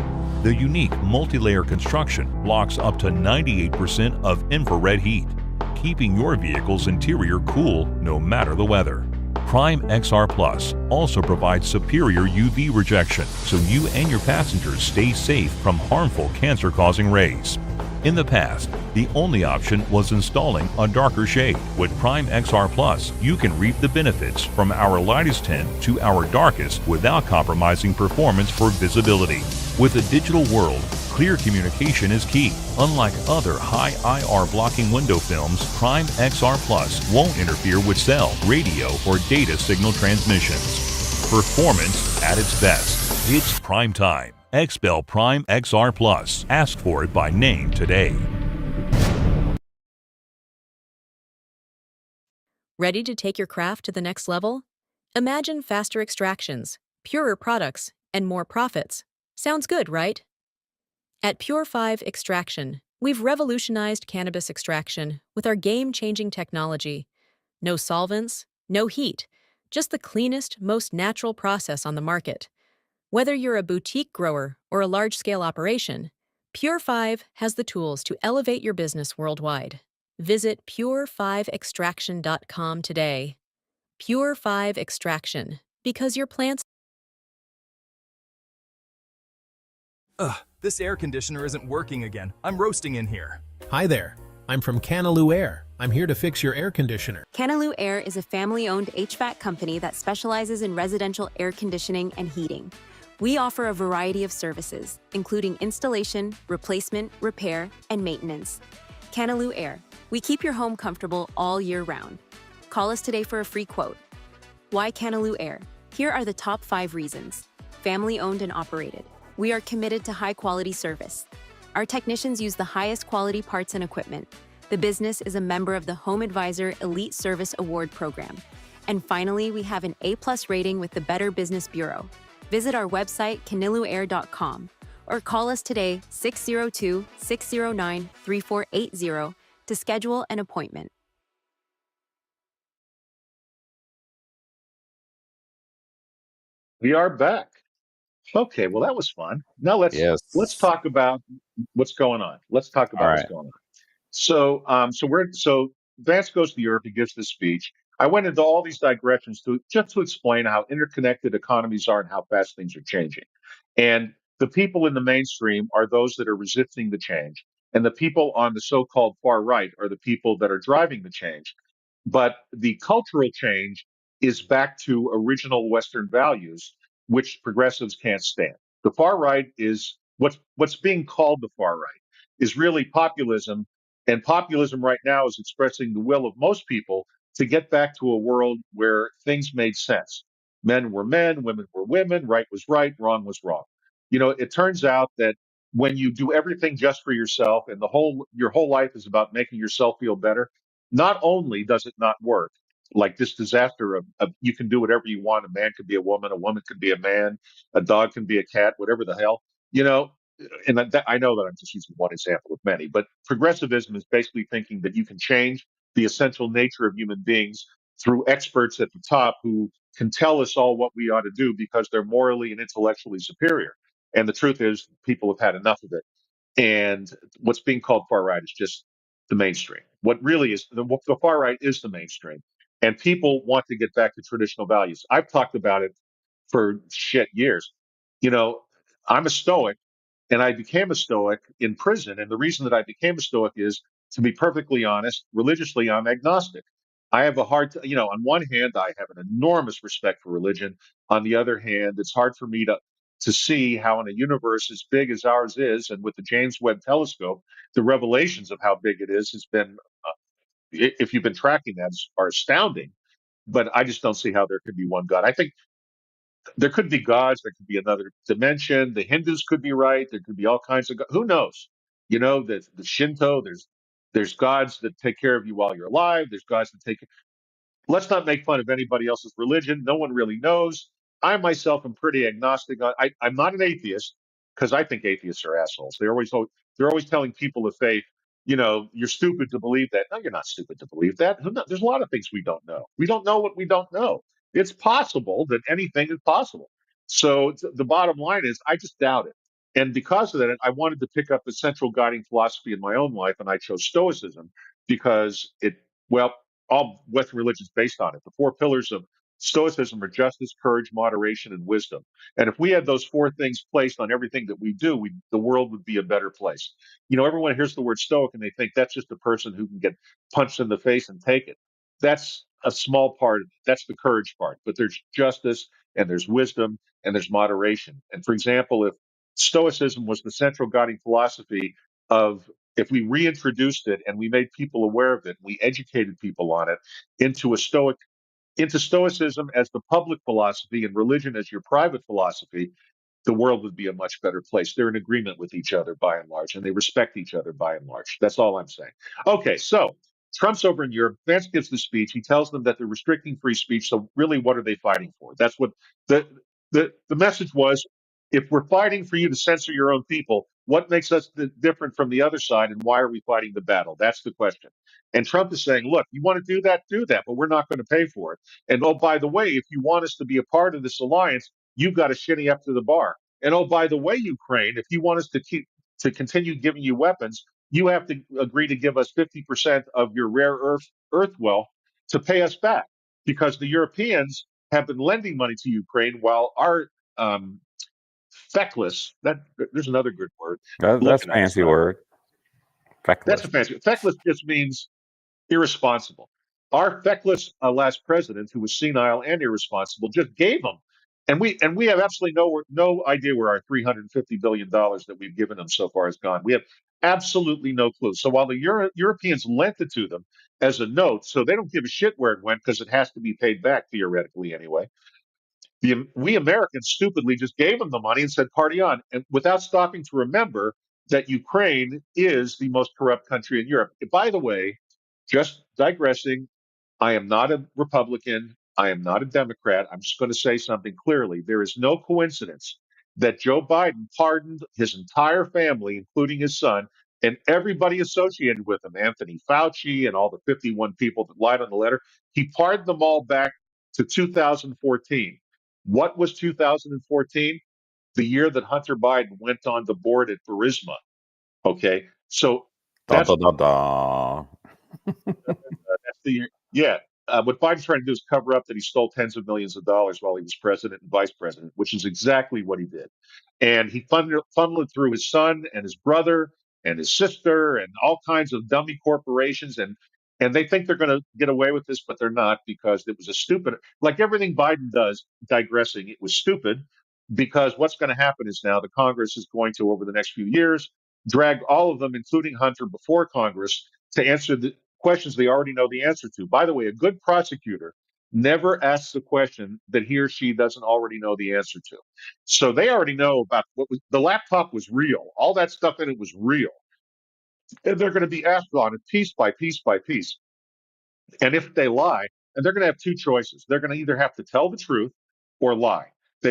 The unique multi-layer construction blocks up to 98% of infrared heat, keeping your vehicle's interior cool no matter the weather. Prime XR Plus also provides superior UV rejection, so you and your passengers stay safe from harmful cancer-causing rays. In the past, the only option was installing a darker shade. With Prime XR Plus, you can reap the benefits from our lightest tint to our darkest without compromising performance for visibility. With a digital world, clear communication is key. Unlike other high IR blocking window films, Prime XR Plus won't interfere with cell, radio, or data signal transmissions. Performance at its best. It's prime time. XPEL Prime XR Plus. Ask for it by name today. Ready to take your craft to the next level? Imagine faster extractions, purer products, and more profits. Sounds good, right? At Pure 5 Extraction, we've revolutionized cannabis extraction with our game-changing technology. No solvents, no heat, just the cleanest, most natural process on the market. Whether you're a boutique grower or a large-scale operation, Pure 5 has the tools to elevate your business worldwide. Visit pure5extraction.com today. Pure 5 Extraction, because your plants... Ugh, this air conditioner isn't working again. I'm roasting in here. Hi there. I'm from Canaloo Air. I'm here to fix your air conditioner. Canaloo Air is a family-owned HVAC company that specializes in residential air conditioning and heating. We offer a variety of services, including installation, replacement, repair, and maintenance. Canaloo Air. We keep your home comfortable all year round. Call us today for a free quote. Why Canaloo Air? Here are the top 5 reasons. Family owned and operated. We are committed to high quality service. Our technicians use the highest quality parts and equipment. The business is a member of the Home Advisor Elite Service Award program. And finally, we have an A+ rating with the Better Business Bureau. Visit our website, canilooair.com, or call us today, 602-609-3480, to schedule an appointment. We are back. Okay, well that was fun. Now let's Yes. talk about what's going on. Let's talk All about what's right. going on. So Vance goes to Europe. He gives this speech. I went into all these digressions to explain how interconnected economies are and how fast things are changing. And the people in the mainstream are those that are resisting the change, and the people on the so-called far right are the people that are driving the change. But the cultural change is back to original Western values, which progressives can't stand. The far right is what's being called the far right is really populism, and populism right now is expressing the will of most people to get back to a world where things made sense. Men were men, women were women, right was right, wrong was wrong. It turns out that when you do everything just for yourself and your whole life is about making yourself feel better, not only does it not work, like this disaster of you can do whatever you want. A man could be a woman could be a man, a dog can be a cat, whatever the hell, you know. And I know that I'm just using one example of many, but progressivism is basically thinking that you can change the essential nature of human beings through experts at the top who can tell us all what we ought to do because they're morally and intellectually superior. And the truth is, people have had enough of it. And what's being called far right is just the mainstream. What really is the far right is the mainstream. And people want to get back to traditional values. I've talked about it for years. You know, I'm a Stoic, and I became a Stoic in prison. And the reason that I became a Stoic is, to be perfectly honest, religiously, I'm agnostic. I have a on one hand, I have an enormous respect for religion. On the other hand, it's hard for me to see how in a universe as big as ours is, and with the James Webb Telescope, the revelations of how big it is has been, if you've been tracking that, are astounding. But I just don't see how there could be one God. I think there could be gods. There could be another dimension. The Hindus could be right. There could be all kinds of who knows? The Shinto. There's gods that take care of you while you're alive. There's gods that take. Let's not make fun of anybody else's religion. No one really knows. I myself am pretty agnostic. I'm not an atheist because I think atheists are assholes. They're always telling people of faith, you're stupid to believe that. No, you're not stupid to believe that. There's a lot of things we don't know. We don't know what we don't know. It's possible that anything is possible. So the bottom line is, I just doubt it. And because of that, I wanted to pick up a central guiding philosophy in my own life, and I chose Stoicism because well, all Western religion is based on it. The four pillars of Stoicism are justice, courage, moderation, and wisdom. And if we had those four things placed on everything that we do, the world would be a better place. Everyone hears the word Stoic and they think that's just a person who can get punched in the face and take it. That's a small part. That's the courage part. But there's justice and there's wisdom and there's moderation. And for example, if Stoicism was the central guiding philosophy of if we reintroduced it and we made people aware of it, we educated people on it into Stoicism as the public philosophy and religion as your private philosophy, the world would be a much better place. They're in agreement with each other by and large, and they respect each other by and large. That's all I'm saying. Okay, so Trump's over in Europe. Vance gives the speech. He tells them that they're restricting free speech. So really, what are they fighting for? That's what the message was. If we're fighting for you to censor your own people, what makes us different from the other side, and why are we fighting the battle? That's the question. And Trump is saying, look, you want to do that, but we're not going to pay for it. And oh, by the way, if you want us to be a part of this alliance, you've got to shinny up to the bar. And oh, by the way, Ukraine, if you want us to continue giving you weapons, you have to agree to give us 50% of your rare earth wealth to pay us back, because the Europeans have been lending money to Ukraine while our feckless, there's another good word. That's a Looking at us fancy now. word. That's a Feckless. fancy. Feckless just means irresponsible. Our feckless last president, who was senile and irresponsible, just gave them, and we have absolutely no idea where our $350 billion that we've given them so far has gone. Absolutely no clue. So while the Europeans lent it to them as a note, so they don't give a shit where it went because it has to be paid back theoretically anyway. We Americans stupidly just gave them the money and said, party on, and without stopping to remember that Ukraine is the most corrupt country in Europe. By the way, just digressing, I am not a Republican. I am not a Democrat. I'm just going to say something clearly. There is no coincidence that Joe Biden pardoned his entire family, including his son, and everybody associated with him, Anthony Fauci and all the 51 people that lied on the letter. He pardoned them all back to 2014. What was 2014? The year that Hunter Biden went on the board at Burisma. Okay. So Da that's da da da. that's the year. Yeah. What Biden's trying to do is cover up that he stole tens of millions of dollars while he was president and vice president, which is exactly what he did. And he funneled it through his son and his brother and his sister and all kinds of dummy corporations. And they think they're going to get away with this, but they're not, because it was a stupid, like everything Biden does, digressing, it was stupid, because what's going to happen is now the Congress is going to, over the next few years, drag all of them, including Hunter, before Congress to answer the questions they already know the answer to. By the way, a good prosecutor never asks a question that he or she doesn't already know the answer to. So they already know about the laptop was real. All that stuff in it was real. And they're going to be asked on it piece by piece by piece. And if they lie, and they're going to have two choices. They're going to either have to tell the truth or lie.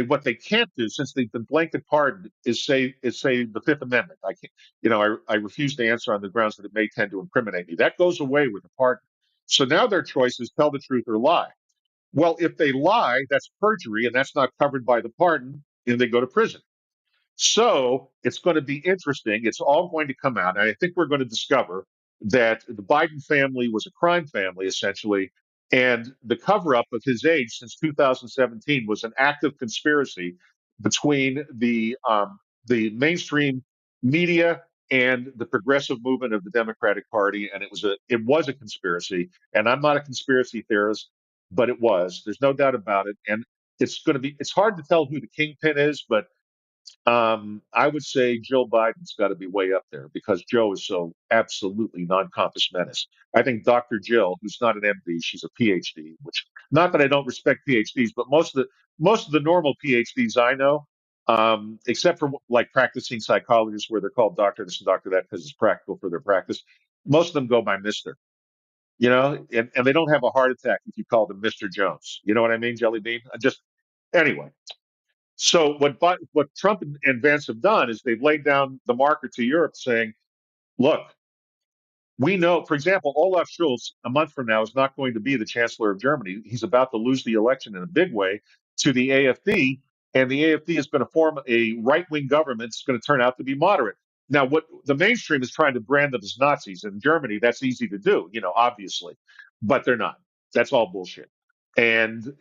What they can't do, since they've been blanket pardoned, is say the Fifth Amendment. I can't, I refuse to answer on the grounds that it may tend to incriminate me. That goes away with the pardon. So now their choice is tell the truth or lie. Well, if they lie, that's perjury, and that's not covered by the pardon, and they go to prison. So it's going to be interesting. It's all going to come out. And I think we're going to discover that the Biden family was a crime family, essentially. And the cover up of his age since 2017 was an active conspiracy between the mainstream media and the progressive movement of the Democratic Party. And it was a conspiracy. And I'm not a conspiracy theorist, but it was. There's no doubt about it. And it's hard to tell who the kingpin is, but I would say Joe Biden's got to be way up there because Joe is so absolutely non-compass menace. I think Dr. Jill, who's not an MD, she's a PhD, which not that I don't respect PhDs, but most of the normal PhDs I know, except for like practicing psychologists where they're called doctor this and doctor that because it's practical for their practice, most of them go by Mister. And they don't have a heart attack if you call them Mr. Jones. You know what I mean, Jelly Bean? Anyway. So what Trump and Vance have done is they've laid down the marker to Europe saying, look, we know, for example, Olaf Scholz a month from now is not going to be the chancellor of Germany. He's about to lose the election in a big way to the AfD, and the AfD is going to form a right-wing government that's going to turn out to be moderate. Now, what the mainstream is trying to brand them as Nazis in Germany, that's easy to do, obviously, but they're not. That's all bullshit. And,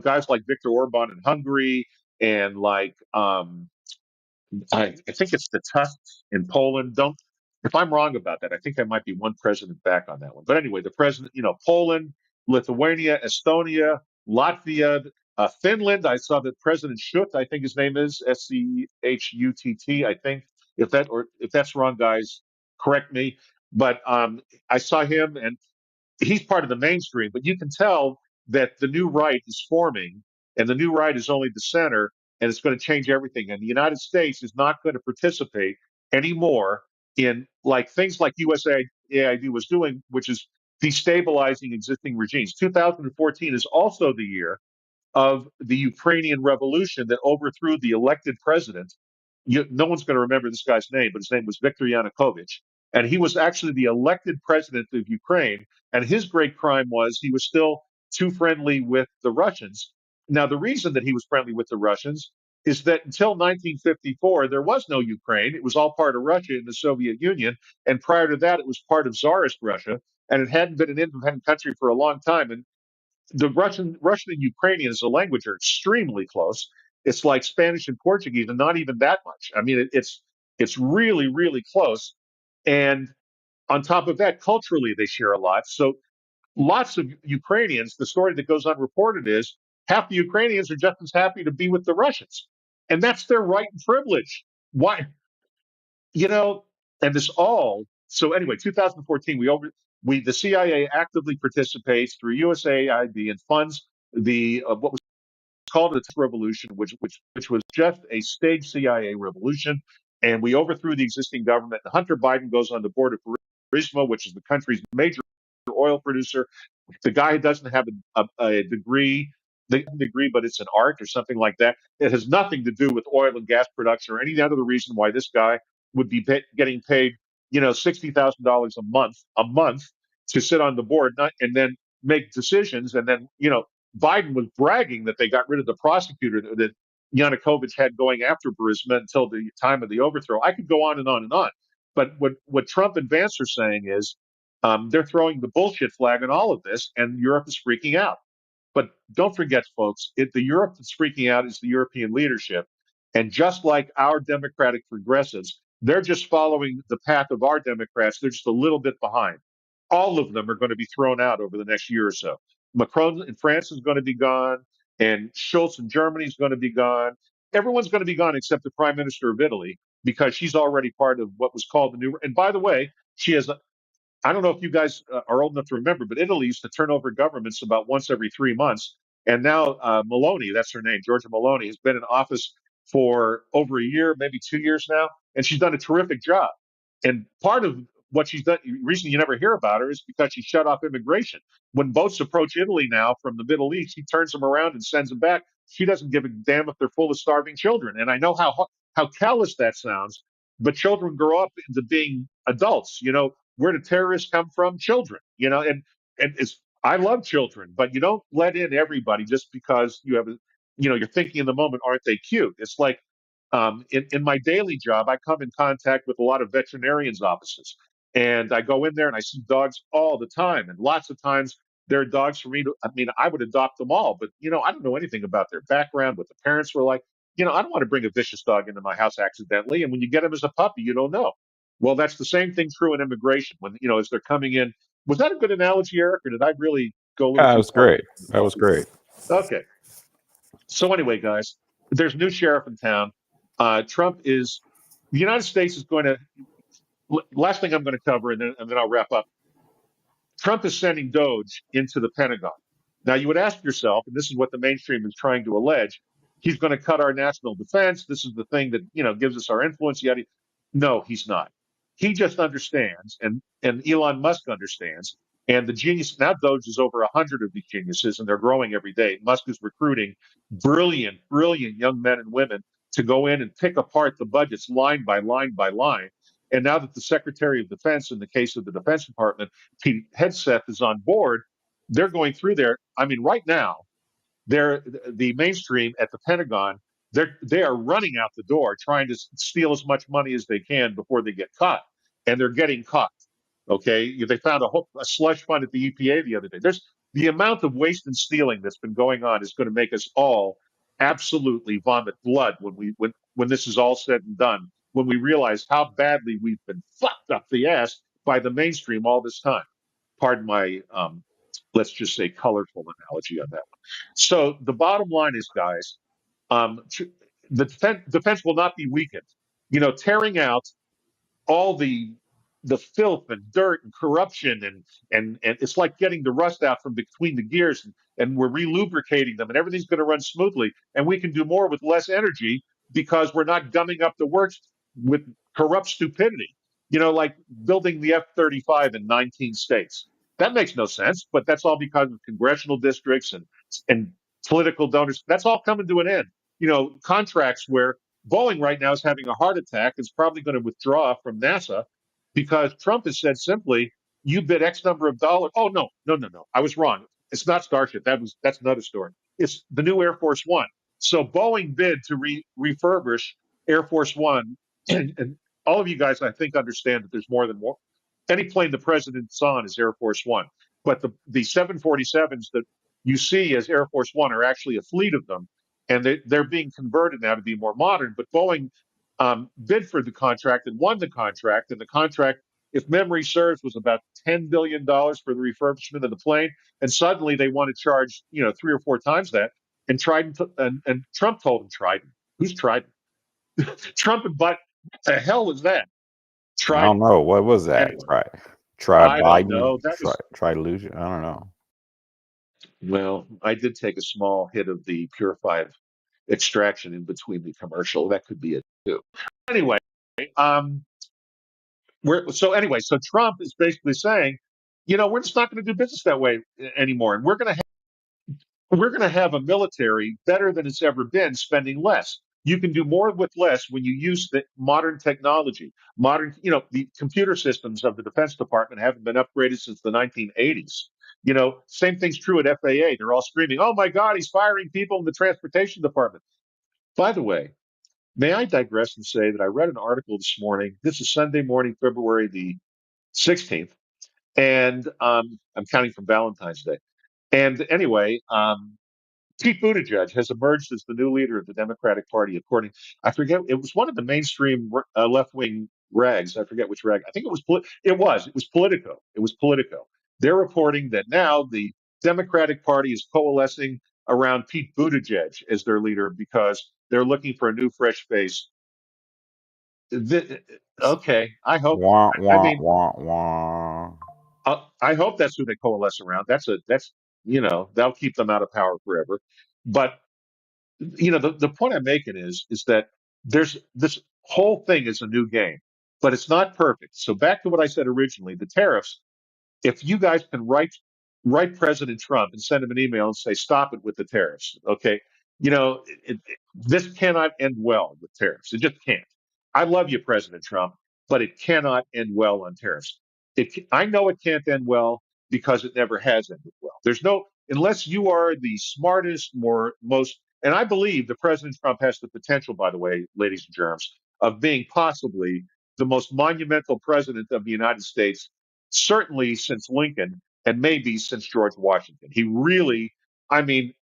guys like Viktor Orban in Hungary and like I think it's the Tusks in Poland. If I'm wrong about that, I think I might be one president back on that one. But anyway, the president, Poland, Lithuania, Estonia, Latvia, Finland. I saw that President Schutt, I think his name is Schutt. I think if that's wrong, guys, correct me. But I saw him, and he's part of the mainstream, but you can tell that the new right is forming, and the new right is only the center, and it's going to change everything. And the United States is not going to participate anymore in like things like USAID was doing, which is destabilizing existing regimes. 2014 is also the year of the Ukrainian revolution that overthrew the elected president. No one's going to remember this guy's name, but his name was Viktor Yanukovych. And he was actually the elected president of Ukraine. And his great crime was he was still too friendly with the Russians. Now, the reason that he was friendly with the Russians is that until 1954, there was no Ukraine. It was all part of Russia in the Soviet Union. And prior to that, it was part of Tsarist Russia. And it hadn't been an independent country for a long time. And the Russian and Ukrainian as a language are extremely close. It's like Spanish and Portuguese, and not even that much. I mean, it's really, really close. And on top of that, culturally, they share a lot. So lots of Ukrainians, the story that goes unreported is half the Ukrainians are just as happy to be with the Russians. And that's their right and privilege. Why? You know, and this all. So anyway, 2014, the CIA actively participates through USAID and funds the what was called the revolution, which was just a staged CIA revolution, and we overthrew the existing government. Hunter Biden goes on the board of Burisma, which is the country's major oil producer. The guy doesn't have a degree, but it's an art or something like that. It has nothing to do with oil and gas production or any other reason why this guy would be getting paid, $60,000 a month to sit on the board, and then make decisions. And then, Biden was bragging that they got rid of the prosecutor that Yanukovych had going after Burisma until the time of the overthrow. I could go on and on and on. But what Trump and Vance are saying is they're throwing the bullshit flag on all of this, and Europe is freaking out. But don't forget, folks, the Europe that's freaking out is the European leadership. And just like our Democratic progressives, they're just following the path of our Democrats. They're just a little bit behind. All of them are going to be thrown out over the next year or so. Macron in France is going to be gone, and Schultz in Germany is going to be gone. Everyone's going to be gone except the Prime Minister of Italy, because she's already part of what was called the new. And by the way, she has I don't know if you guys are old enough to remember, but Italy used to turn over governments about once every 3 months. And now Meloni, that's her name, Giorgia Meloni, has been in office for over a year, maybe 2 years now, and she's done a terrific job. And part of what she's done, the reason you never hear about her is because she shut off immigration. When boats approach Italy now from the Middle East, she turns them around and sends them back. She doesn't give a damn if they're full of starving children. And I know how callous that sounds, but children grow up into being adults. Where do terrorists come from? Children. And it's I love children, but you don't let in everybody just because you're thinking in the moment, aren't they cute? It's like in my daily job, I come in contact with a lot of veterinarians' offices, and I go in there and I see dogs all the time, and lots of times there are dogs for me to. I mean, I would adopt them all, but I don't know anything about their background, what the parents were like. I don't want to bring a vicious dog into my house accidentally, and when you get him as a puppy, you don't know. Well, that's the same thing true in immigration. When as they're coming in, was that a good analogy, Eric, or did I really go a little Yeah, that too was far? great. That was great. Okay. So anyway, guys, there's a new sheriff in town. The United States is going to. Last thing I'm going to cover, and then I'll wrap up. Trump is sending Doge into the Pentagon. Now, you would ask yourself, and this is what the mainstream is trying to allege, he's going to cut our national defense. This is the thing that gives us our influence. Yet, no, he's not. He just understands, and Elon Musk understands, and the genius now. Doge is over 100 of these geniuses, and they're growing every day. Musk is recruiting brilliant, brilliant young men and women to go in and pick apart the budgets line by line by line. And now that the Secretary of Defense, in the case of the Defense Department, Pete Hegseth, is on board, they're going through there. I mean, right now, the mainstream at the Pentagon, they are running out the door trying to steal as much money as they can before they get caught, and they're getting caught. Okay, they found a slush fund at the EPA the other day. There's the amount of waste and stealing that's been going on is going to make us all absolutely vomit blood when this is all said and done. When we realize how badly we've been fucked up the ass by the mainstream all this time. Pardon my let's just say colorful analogy on that one. So the bottom line is, guys, the defense will not be weakened. Tearing out all the filth and dirt and corruption and it's like getting the rust out from between the gears, and we're relubricating them, and everything's going to run smoothly, and we can do more with less energy because we're not gumming up the works with corrupt stupidity. Like building the F-35 in 19 states. That makes no sense, but that's all because of congressional districts and political donors. That's all coming to an end. Contracts where Boeing right now is having a heart attack, is probably going to withdraw from NASA because Trump has said simply, you bid X number of dollars. Oh, no. I was wrong. It's not Starship. That's another story. It's the new Air Force One. So Boeing bid to refurbish Air Force One. And all of you guys, I think, understand that there's more than one. Any plane the president's on is Air Force One. But the 747s that you see as Air Force One are actually a fleet of them. And they're being converted now to be more modern. But Boeing bid for the contract and won the contract. And the contract, if memory serves, was about $10 billion for the refurbishment of the plane. And suddenly they want to charge, 3 or 4 times that. And Trident and Trump told him Trident. Who's Trident? Trump and Biden. What the hell is that? I Try don't know. What was that? anyway. Try I don't Biden. know. That was Try illusion. I don't know. well. I did take a small hit of the Pure Five extraction in between the commercial. That could be it too. Anyway, um, so Trump is basically saying, we're just not going to do business that way anymore, and we're going to have a military better than it's ever been, spending less. You can do more with less when you use the modern technology. The computer systems of the Defense Department haven't been upgraded since the 1980s. Same thing's true at FAA. They're all screaming, "Oh my God, he's firing people in the transportation department." By the way, may I digress and say that I read an article this morning. This is Sunday morning, February the 16th, and I'm counting from Valentine's Day. And anyway, Pete Buttigieg has emerged as the new leader of the Democratic Party, according, I forget, it was one of the mainstream left wing rags. I forget which rag. I think it was Politico. It was Politico. They're reporting that now the Democratic Party is coalescing around Pete Buttigieg as their leader because they're looking for a new, fresh face. Th- okay, I hope. Wah I wah mean, wah wah. I hope that's who they coalesce around. That'll keep them out of power forever. But the point I'm making is that there's this whole thing is a new game, but it's not perfect. So back to what I said originally, the tariffs, if you guys can write President Trump and send him an email and say stop it with the tariffs, okay? This cannot end well with tariffs. It just can't. I love you, President Trump, but it cannot end well on tariffs. I know it can't end well because it never has ended well. There's no unless you are the smartest, most, and I believe that President Trump has the potential, by the way, ladies and germs, of being possibly the most monumental president of the United States, certainly since Lincoln and maybe since George Washington. He really, I mean,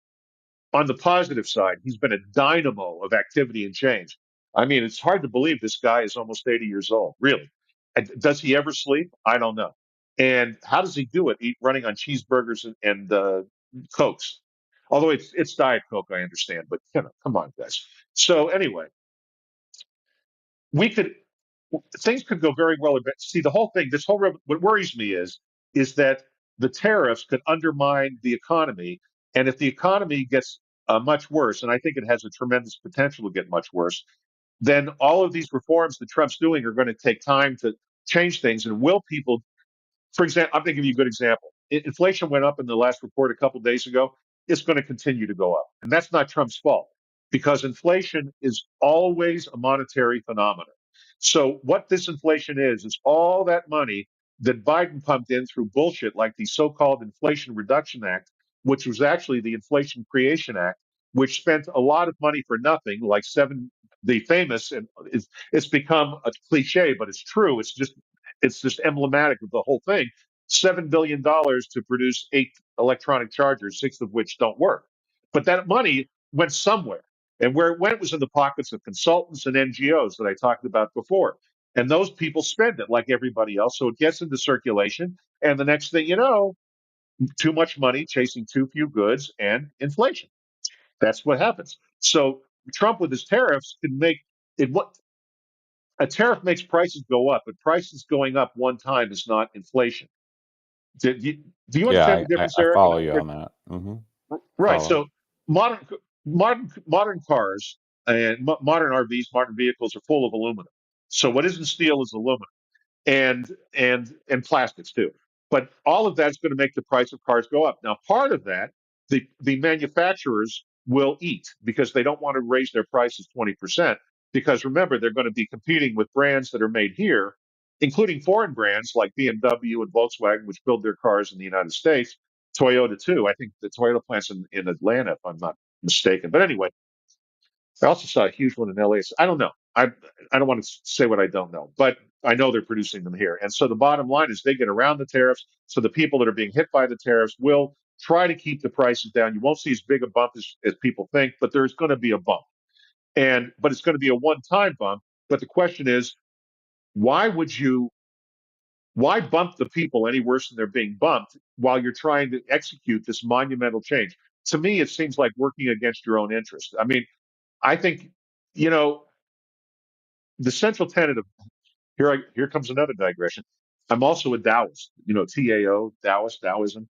on the positive side, he's been a dynamo of activity and change. I mean, it's hard to believe this guy is almost 80 years old, really. And does he ever sleep? I don't know. And how does he do it? Running on cheeseburgers and Cokes. Although it's Diet Coke, I understand, but come on, guys. So anyway, we could things could go very well. See, the whole thing, what worries me is that the tariffs could undermine the economy, and if the economy gets much worse, and I think it has a tremendous potential to get much worse, then all of these reforms that Trump's doing are going to take time to change things. And will people for example, I'm going to give you a good example. Inflation went up in the last report a couple of days ago. It's going to continue to go up. And that's not Trump's fault because inflation is always a monetary phenomenon. So, what this inflation is all that money that Biden pumped in through bullshit like the so called Inflation Reduction Act, which was actually the Inflation Creation Act, which spent a lot of money for nothing, like the famous, and it's become a cliche, but it's true. It's just emblematic of the whole thing. $7 billion to produce 8 electronic chargers, 6 of which don't work. But that money went somewhere. And where it went was in the pockets of consultants and NGOs that I talked about before. And those people spend it like everybody else. So it gets into circulation. And the next thing you know, too much money chasing too few goods and inflation. That's what happens. So Trump with his tariffs can make it what a tariff makes prices go up, but prices going up one time is not inflation. Do you understand Yeah, the difference I there? follow you on that. Right. Follow. So modern modern cars and modern RVs, modern vehicles are full of aluminum. So what isn't steel is aluminum and plastics too. But all of that's going to make the price of cars go up. Now, part of that, the manufacturers will eat because they don't want to raise their prices 20%. Because remember, they're going to be competing with brands that are made here, including foreign brands like BMW and Volkswagen, which build their cars in the United States. Toyota too. I think the Toyota plant's in Atlanta, if I'm not mistaken. But anyway, I also saw a huge one in LA. So I don't know. I don't want to say what I don't know, but I know they're producing them here. And so the bottom line is they get around the tariffs. So the people that are being hit by the tariffs will try to keep the prices down. You won't see as big a bump as people think, but there's going to be a bump. But it's going to be a one-time bump. But the question is, why would you why bump the people any worse than they're being bumped while you're trying to execute this monumental change? To me, it seems like working against your own interest. I mean, I think, you know, the central tenet of Here comes another digression. I'm also a Taoist, TAO, Taoist, Taoism,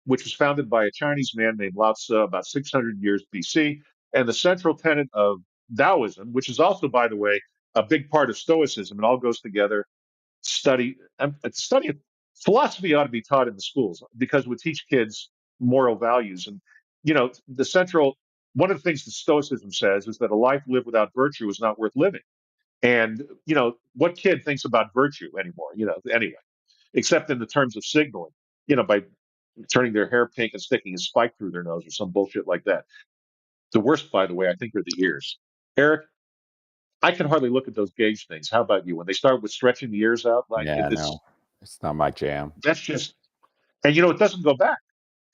which was founded by a Chinese man named Lao Tzu about 600 years BC. And the central tenet of Taoism, which is also, by the way, a big part of Stoicism, it all goes together. Study philosophy ought to be taught in the schools because we teach kids moral values. And the central one of the things that Stoicism says is that a life lived without virtue is not worth living. And what kid thinks about virtue anymore? Anyway, except in the terms of signaling, by turning their hair pink and sticking a spike through their nose or some bullshit like that. The worst, by the way, I think, are the ears. Eric, I can hardly look at those gauge things. How about you? When they start with stretching the ears out, like Yeah, this, no, it's not my jam. that's just, and it doesn't go back.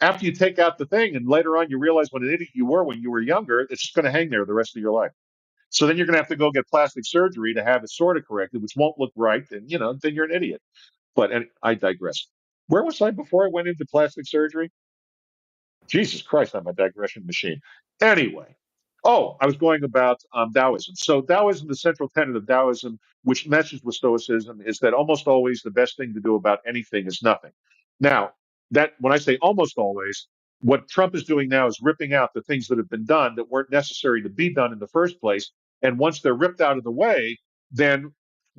After you take out the thing, and later on you realize what an idiot you were when you were younger, it's just going to hang there the rest of your life. So then you're going to have to go get plastic surgery to have it sort of corrected, which won't look right, and then you're an idiot. But I digress. Where was I before I went into plastic surgery? Jesus Christ, I'm a digression machine. Anyway, I was going about Taoism. So Taoism, the central tenet of Taoism, which meshes with Stoicism, is that almost always the best thing to do about anything is nothing. Now, that when I say almost always, what Trump is doing now is ripping out the things that have been done that weren't necessary to be done in the first place. And once they're ripped out of the way, then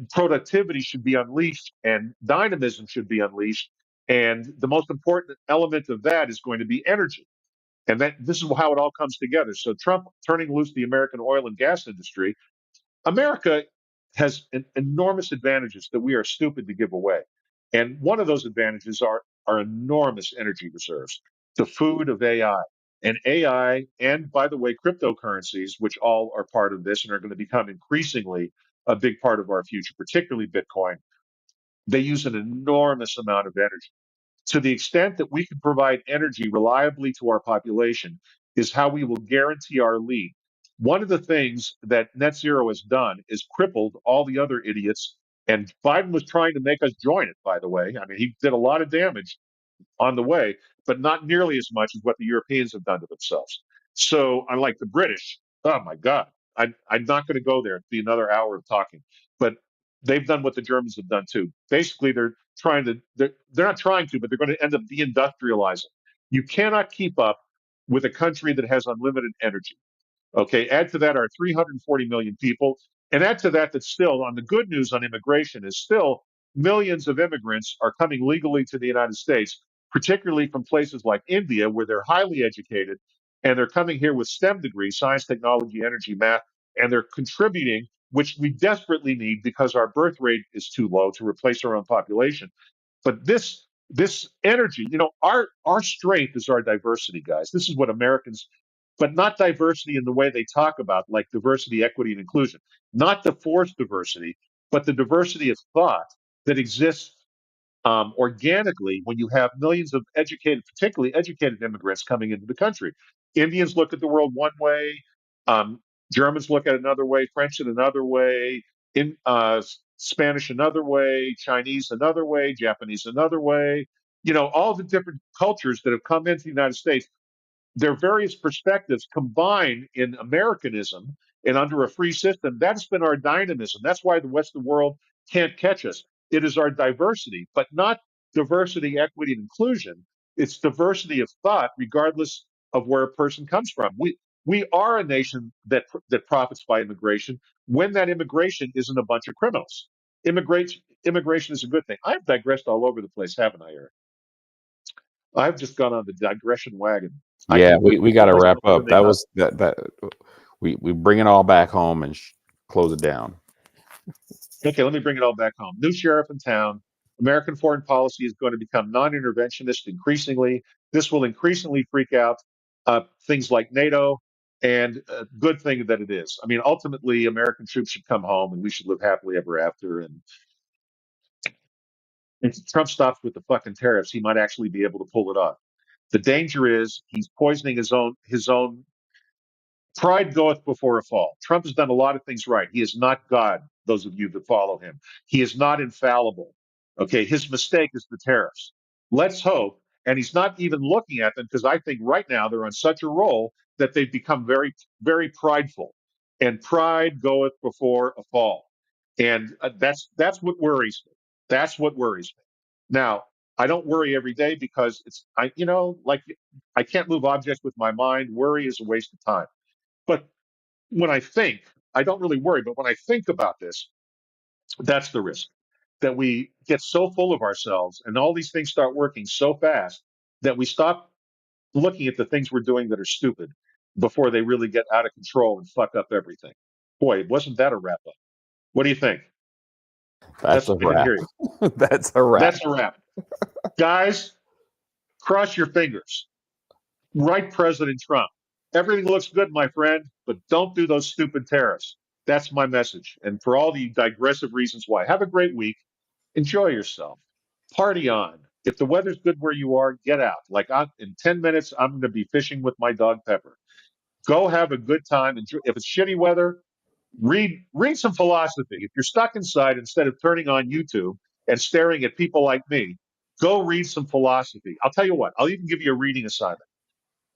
productivity should be unleashed and dynamism should be unleashed. And the most important element of that is going to be energy. And this is how it all comes together. So Trump turning loose the American oil and gas industry, America has enormous advantages that we are stupid to give away. And one of those advantages are enormous energy reserves, the food of AI. And AI, and by the way, cryptocurrencies, which all are part of this and are going to become increasingly a big part of our future, particularly Bitcoin, they use an enormous amount of energy. To the extent that we can provide energy reliably to our population is how we will guarantee our lead. One of the things that net zero has done is crippled all the other idiots. And Biden was trying to make us join it, by the way. I mean, he did a lot of damage on the way, but not nearly as much as what the Europeans have done to themselves. So, unlike the British, oh my God, I'm not going to go there. It'd be another hour of talking. But they've done what the Germans have done too. Basically, they're not trying to, but they're going to end up deindustrializing. You cannot keep up with a country that has unlimited energy. Okay, add to that our 340 million people, and add to that still on the good news on immigration is still millions of immigrants are coming legally to the United States, particularly from places like India, where they're highly educated, and they're coming here with STEM degrees, science, technology, energy, math, and they're contributing, which we desperately need because our birth rate is too low to replace our own population. But this energy, our strength is our diversity, guys. This is what Americans, but not diversity in the way they talk about, like diversity, equity, and inclusion. Not the forced diversity, but the diversity of thought that exists organically when you have millions of educated, particularly educated immigrants coming into the country. Indians look at the world one way, um, Germans look at it another way, French in another way, Spanish another way, Chinese another way, Japanese another way. All the different cultures that have come into the United States, their various perspectives combine in Americanism and under a free system. That's been our dynamism. That's why the Western world can't catch us. It is our diversity, but not diversity, equity, and inclusion. It's diversity of thought, regardless of where a person comes from. We are a nation that profits by immigration when that immigration isn't a bunch of criminals. Immigration is a good thing. I've digressed all over the place, haven't I, Eric? I've just gone on the digression wagon. Yeah, we got to wrap up. That up. was that we bring it all back home and close it down. Okay, let me bring it all back home. New sheriff in town. American foreign policy is going to become non-interventionist increasingly. This will increasingly freak out things like NATO, and a good thing that it is. I mean, ultimately, American troops should come home, and we should live happily ever after. And if Trump stops with the fucking tariffs, he might actually be able to pull it off. The danger is he's poisoning his own. Pride goeth before a fall. Trump has done a lot of things right. He is not God, those of you that follow him. He is not infallible. Okay, his mistake is the tariffs. Let's hope, and he's not even looking at them because I think right now they're on such a roll that they've become very, very prideful. And pride goeth before a fall. And that's what worries me. That's what worries me. Now, I don't worry every day because like I can't move objects with my mind. Worry is a waste of time. But when I think, I don't really worry. But when I think about this, that's the risk, that we get so full of ourselves and all these things start working so fast that we stop looking at the things we're doing that are stupid before they really get out of control and fuck up everything. Boy, wasn't that a wrap up? What do you think? That's a I didn't wrap. hear you. That's a wrap. That's a wrap. Guys, cross your fingers. Right, President Trump. Everything looks good, my friend, but don't do those stupid tariffs. That's my message. And for all the digressive reasons why, have a great week. Enjoy yourself. Party on. If the weather's good where you are, get out. In 10 minutes, I'm going to be fishing with my dog Pepper. Go have a good time. If it's shitty weather, read some philosophy. If you're stuck inside, instead of turning on YouTube and staring at people like me, go read some philosophy. I'll tell you what, I'll even give you a reading assignment.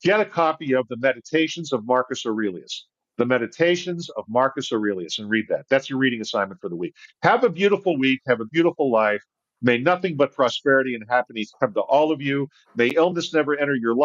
Get a copy of the Meditations of Marcus Aurelius. The Meditations of Marcus Aurelius, and read that. That's your reading assignment for the week. Have a beautiful week. Have a beautiful life. May nothing but prosperity and happiness come to all of you. May illness never enter your life.